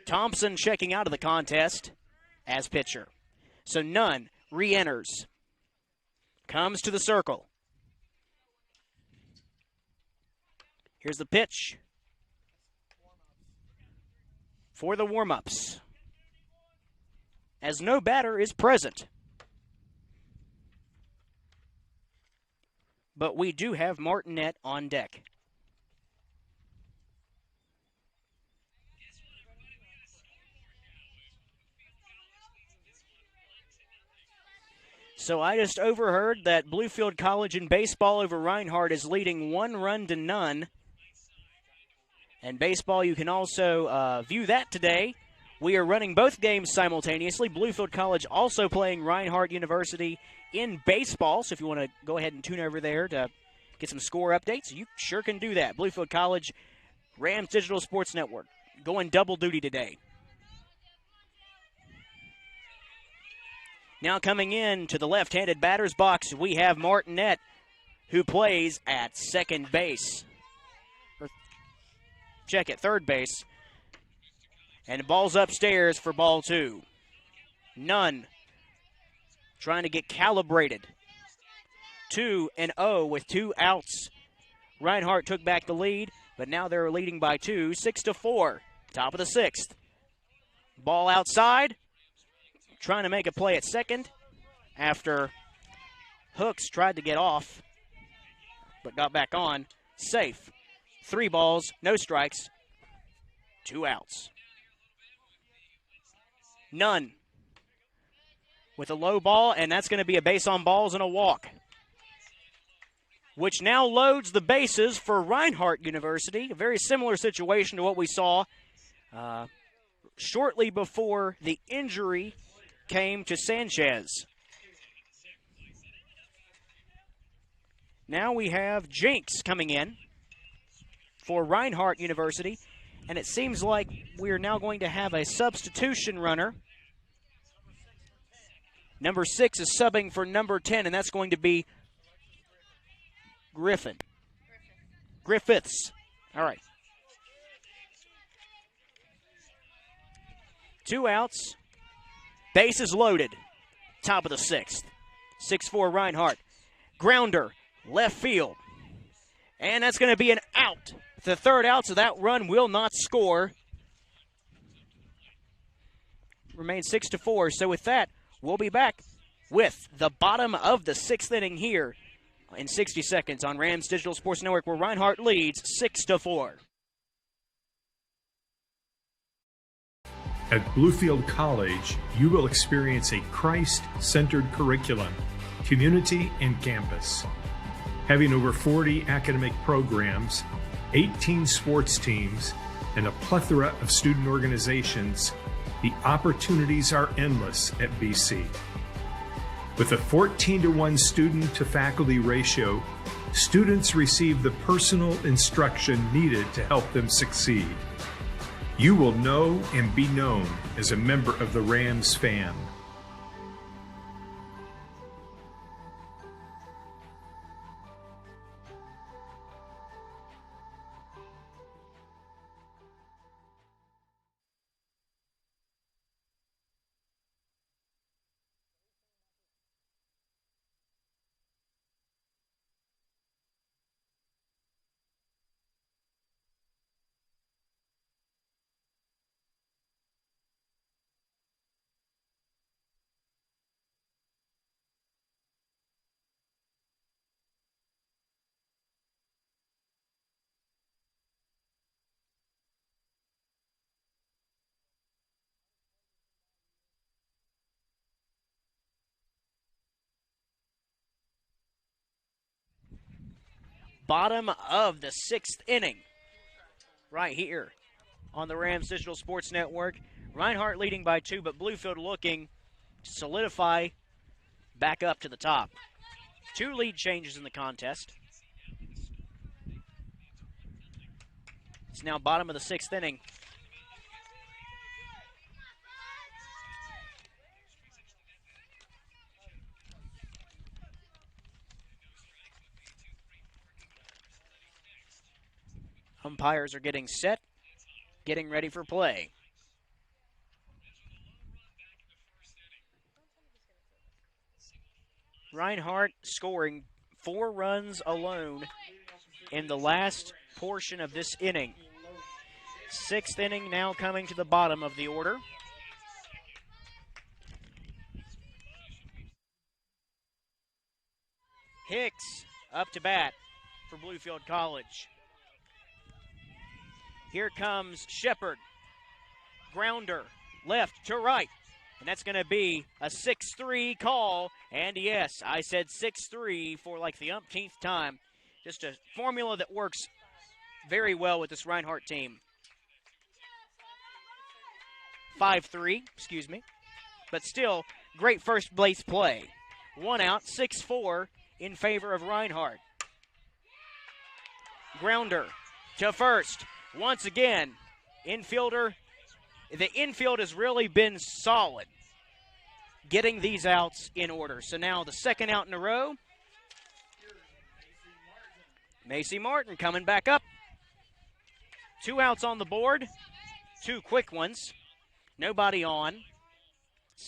A: Thompson checking out of the contest as pitcher. So Nunn re-enters. Comes to the circle. Here's the pitch for the warm-ups, as no batter is present. But we do have Martinet on deck. So I just overheard that Bluefield College in baseball over Reinhardt is leading 1-0. And baseball, you can also view that today. We are running both games simultaneously. Bluefield College also playing Reinhardt University in baseball. So if you want to go ahead and tune over there to get some score updates, you sure can do that. Bluefield College, Rams Digital Sports Network, going double duty today. Now coming in to the left-handed batter's box, we have Martinet, who plays at second base. Check at third base. And ball's upstairs for ball 2. Nunn trying to get calibrated. 2-0 with 2 outs. Reinhardt took back the lead, but now they're leading by 2, 6-4. Top of the sixth. Ball outside. Trying to make a play at second after Hooks tried to get off, but got back on. Safe. 3 balls, no strikes, 2 outs. Nunn with a low ball, and that's going to be a base on balls and a walk, which now loads the bases for Reinhardt University. A very similar situation to what we saw shortly before the injury came to Sanchez. Now we have Jinx coming in for Reinhardt University, and it seems like we are now going to have a substitution runner. Number 6 is subbing for number 10, and that's going to be Griffiths. All right. 2 outs. Bases loaded. Top of the 6th. 6-4 Reinhardt. Grounder, left field. And that's going to be an out. The 3rd out, so that run will not score. Remains 6-4. So with that, we'll be back with the bottom of the 6th inning here in 60 seconds on Rams Digital Sports Network, where Reinhardt leads 6-4.
B: At Bluefield College, you will experience a Christ-centered curriculum, community, and campus. Having over 40 academic programs, 18 sports teams, and a plethora of student organizations, the opportunities are endless at BC. With a 14-to-1 student-to-faculty ratio, students receive the personal instruction needed to help them succeed. You will know and be known as a member of the Rams fam.
A: Bottom of the 6th inning right here on the Rams Digital Sports Network. Reinhardt leading by 2, but Bluefield looking to solidify back up to the top. 2 lead changes in the contest. It's now bottom of the 6th inning. Umpires are getting set, getting ready for play. Reinhardt scoring 4 runs alone in the last portion of this inning. 6th inning now coming to the bottom of the order. Hicks up to bat for Bluefield College. Here comes Shepard. Grounder, left to right. And that's going to be a 6-3 call. And yes, I said 6-3 for like the umpteenth time. Just a formula that works very well with this Reinhardt team. 5-3, excuse me. But still, great first base play. 1 out, 6-4 in favor of Reinhardt. Grounder to first. Once again, the infield has really been solid getting these outs in order. So now the 2nd out in a row. Macy Martin coming back up. 2 outs on the board. 2 quick ones. Nobody on.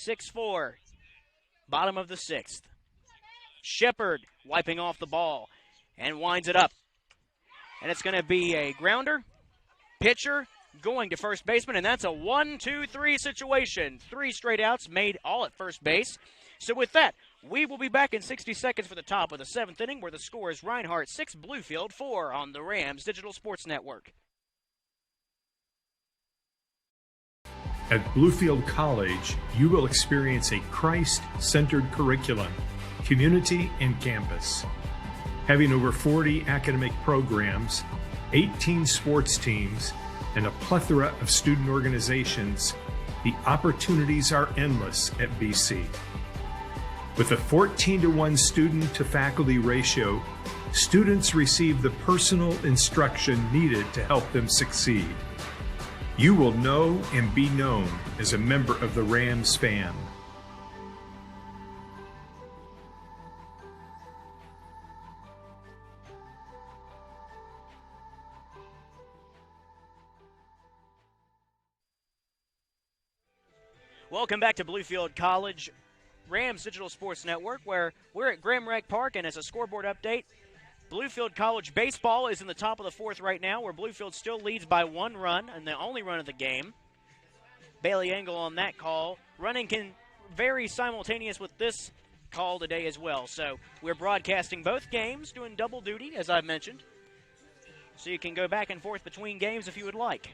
A: 6-4. Bottom of the 6th. Shepard wiping off the ball and winds it up. And it's going to be a grounder. Pitcher going to first baseman, and that's a 1-2-3 situation. 3 straight outs made all at first base. So with that, we will be back in 60 seconds for the top of the 7th inning, where the score is Reinhardt 6, Bluefield 4 on the Rams Digital Sports Network.
B: At Bluefield College, you will experience a Christ-centered curriculum, community, and campus. Having over 40 academic programs, 18 sports teams, and a plethora of student organizations, the opportunities are endless at BC. With a 14-to-1 student-to-faculty ratio, students receive the personal instruction needed to help them succeed. You will know and be known as a member of the Rams fam.
A: Welcome back to Bluefield College, Rams Digital Sports Network, where we're at Graham Rec Park, and as a scoreboard update, Bluefield College baseball is in the top of the fourth right now, where Bluefield still leads by 1 run, and the only run of the game. Bailey Engel on that call. Running can vary simultaneous with this call today as well. So we're broadcasting both games, doing double duty, as I've mentioned. So you can go back and forth between games if you would like.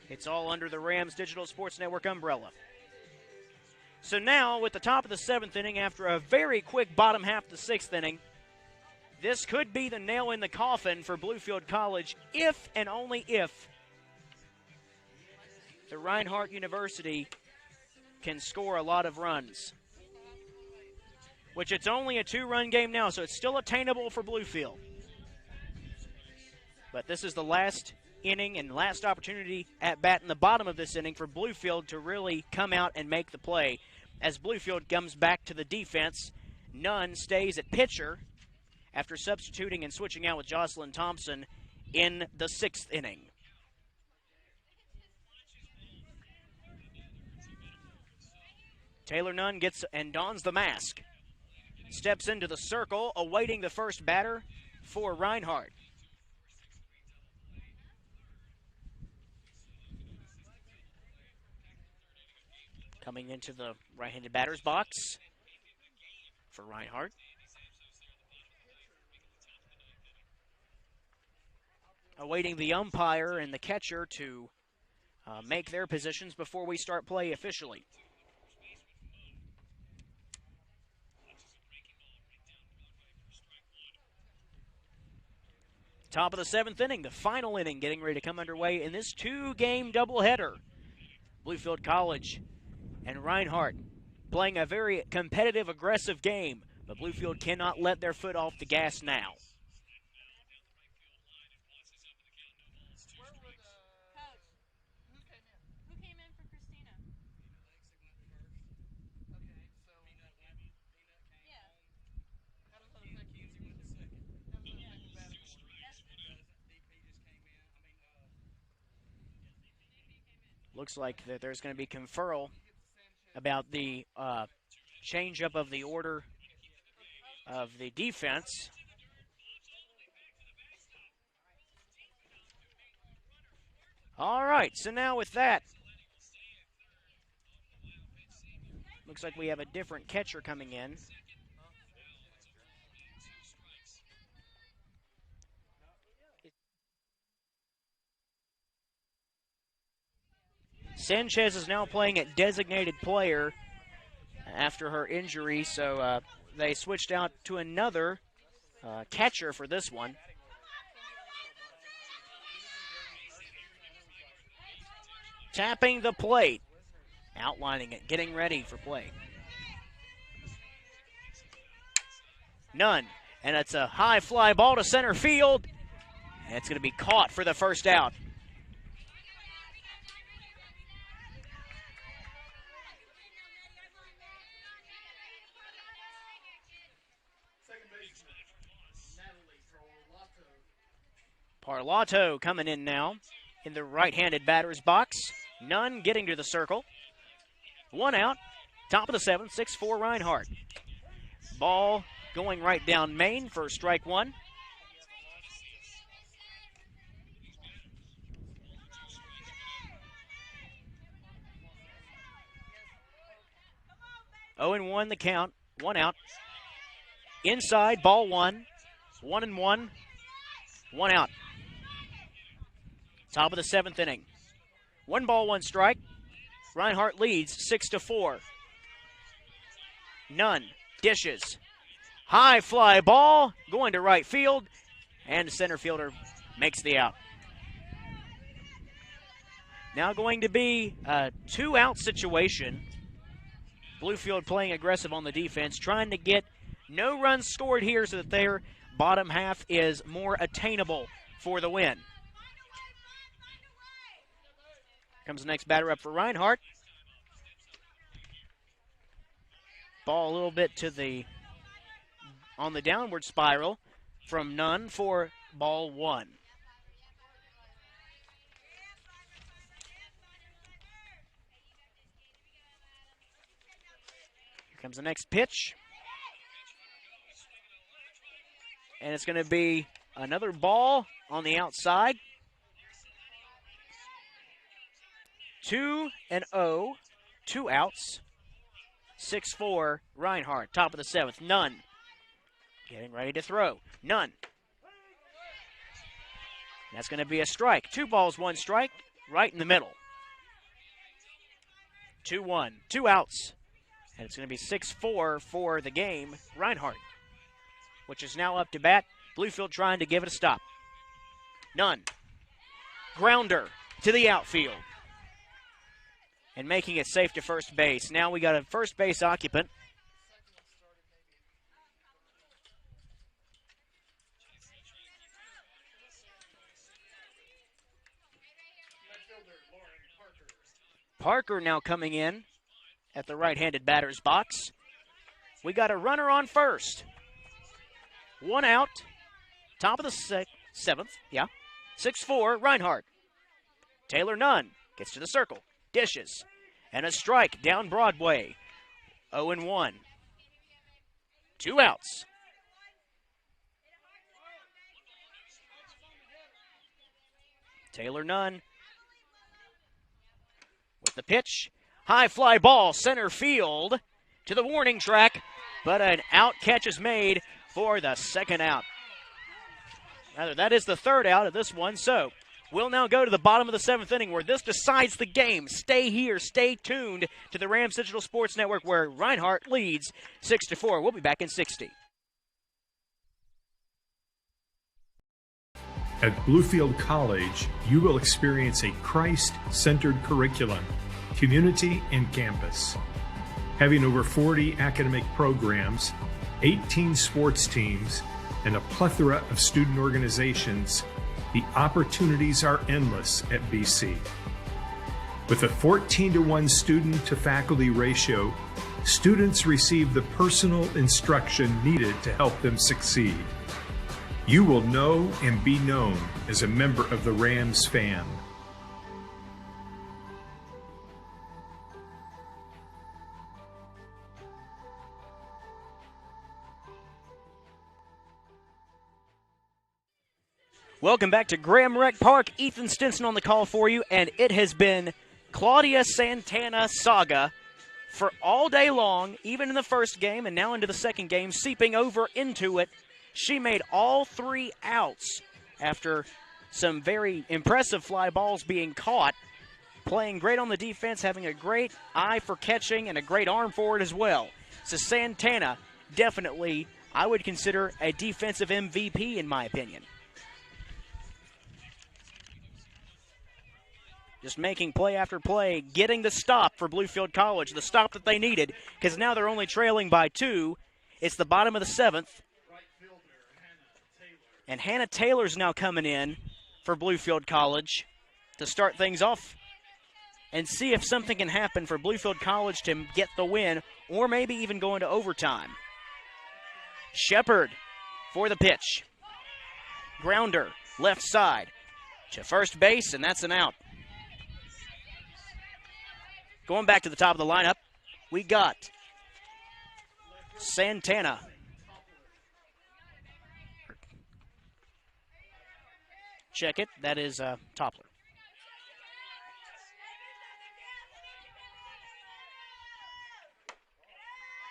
A: It's all under the Rams Digital Sports Network umbrella. So now, with the top of the 7th inning, after a very quick bottom half of the 6th inning, this could be the nail in the coffin for Bluefield College if and only if the Reinhardt University can score a lot of runs. Which it's only a 2-run game now, so it's still attainable for Bluefield. But this is the last inning and last opportunity at bat in the bottom of this inning for Bluefield to really come out and make the play. As Bluefield comes back to the defense, Nunn stays at pitcher after substituting and switching out with Jocelyn Thompson in the 6th inning. Taylor Nunn gets and dons the mask. Steps into the circle, awaiting the first batter for Reinhardt. Coming into the right-handed batter's box for Reinhardt. Awaiting the umpire and the catcher to make their positions before we start play officially. Top of the 7th inning, the final inning getting ready to come underway in this 2-game doubleheader. Bluefield College and Reinhardt playing a very competitive, aggressive game, but Bluefield cannot let their foot off the gas now. Looks like that there's going to be conferral about the change-up of the order of the defense. All right, so now with that, looks like we have a different catcher coming in. Sanchez is now playing at designated player after her injury, so they switched out to another catcher for this one. Tapping the plate, outlining it, getting ready for play. Nunn, and it's a high fly ball to center field, and it's going to be caught for the first out. Parlato coming in now in the right-handed batter's box. Nunn getting to the circle. 1 out, top of the 7th, 6-4 Reinhardt. Ball going right down main for strike 1. Oh and 1 the count, 1 out. Inside, ball 1, 1-1, 1 out. Top of the 7th inning. 1 ball, 1 strike. Reinhardt leads 6-4. Nunn dishes. High fly ball going to right field, and the center fielder makes the out. Now going to be a 2-out situation. Bluefield playing aggressive on the defense, trying to get no runs scored here so that their bottom half is more attainable for the win. Comes the next batter up for Reinhardt. Ball a little bit on the downward spiral from Nunn for ball 1. Here comes the next pitch. And it's going to be another ball on the outside. 2-0, 2 outs. 6-4, Reinhardt, top of the 7th. Nunn getting ready to throw. Nunn. That's going to be a strike. 2 balls, 1 strike, right in the middle. 2-1, 2 outs. And it's going to be 6-4 for the game. Reinhardt, which is now up to bat. Bluefield trying to give it a stop. Nunn. Grounder to the outfield. And making it safe to first base. Now we got a first base occupant. Parker now coming in at the right-handed batter's box. We got a runner on first. 1 out. Top of the 7th. Yeah. 6-4, Reinhardt. Taylor Nunn gets to the circle. Dishes. And a strike down Broadway. 0-1. 2 outs. Taylor Nunn with the pitch. High fly ball, center field to the warning track, but an out catch is made for the 2nd out. Rather, that is the 3rd out of this one, so we'll now go to the bottom of the 7th inning where this decides the game. Stay here, stay tuned to the Rams Digital Sports Network where Reinhardt leads 6-4. We'll be back in 60.
B: At Bluefield College, you will experience a Christ-centered curriculum, community, and campus. Having over 40 academic programs, 18 sports teams, and a plethora of student organizations, the opportunities are endless at BC. With a 14-to-1 student-to-faculty ratio, students receive the personal instruction needed to help them succeed. You will know and be known as a member of the Rams fam.
A: Welcome back to Graham Rec Park. Ethan Stinson on the call for you, and it has been Claudia Santana saga for all day long, even in the first game and now into the second game, seeping over into it. She made all 3 outs after some very impressive fly balls being caught, playing great on the defense, having a great eye for catching and a great arm for it as well. So Santana, definitely, I would consider a defensive MVP in my opinion. Just making play after play, getting the stop for Bluefield College, the stop that they needed, because now they're only trailing by 2. It's the bottom of the 7th. And Hannah Taylor's now coming in for Bluefield College to start things off and see if something can happen for Bluefield College to get the win or maybe even go into overtime. Shepard for the pitch. Grounder, left side to first base, and that's an out. Going back to the top of the lineup, we got Santana. Check it. That is Toppler.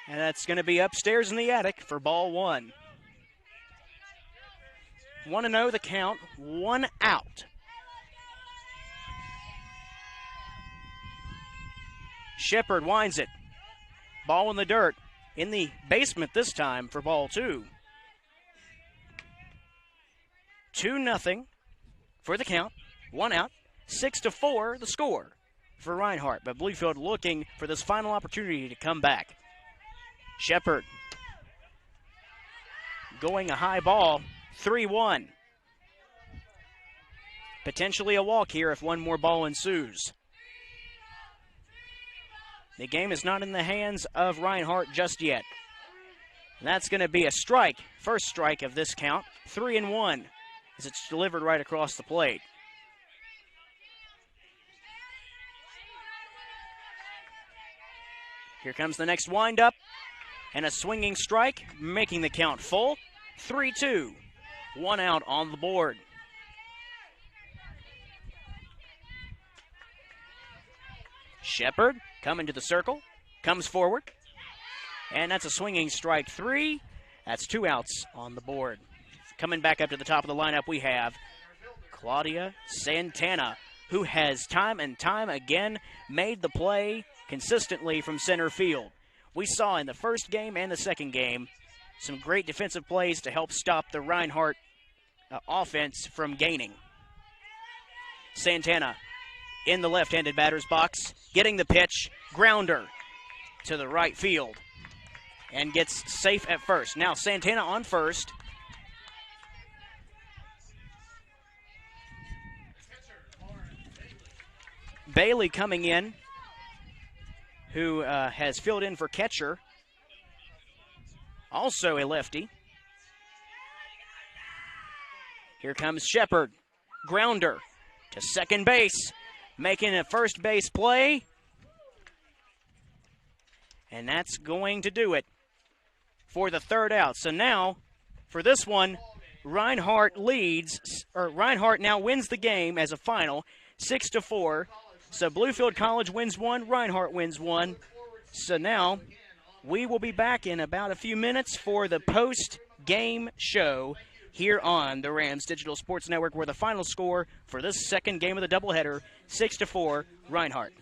A: And that's going to be upstairs in the attic for ball 1. 1-0 the count, 1 out. Shepard winds it. Ball in the dirt. In the basement this time for ball 2. 2-0 for the count. 1 out. 6-4 the score for Reinhardt. But Bluefield looking for this final opportunity to come back. Shepard going a high ball. 3-1. Potentially a walk here if one more ball ensues. The game is not in the hands of Reinhardt just yet. And that's going to be a strike. First strike of this count. 3-1 as it's delivered right across the plate. Here comes the next windup. And a swinging strike, making the count full. 3-2. 1 out on the board. Shepard coming to the circle, comes forward, and that's a swinging strike 3. That's 2 outs on the board. Coming back up to the top of the lineup, we have Claudia Santana, who has time and time again made the play consistently from center field. We saw in the first game and the second game some great defensive plays to help stop the Reinhardt offense from gaining. Santana in the left-handed batter's box, getting the pitch, grounder to the right field, and gets safe at first. Now Santana on first. Bailey coming in, who has filled in for catcher, also a lefty. Here comes Shepard, grounder to second base. Making a first base play. And that's going to do it for the 3rd out. So now, for this one, Reinhardt now wins the game as a final, 6-4. So Bluefield College wins 1, Reinhardt wins 1. So now, we will be back in about a few minutes for the post-game show here on the Rams Digital Sports Network, where the final score for this second game of the doubleheader, 6-4, Reinhardt.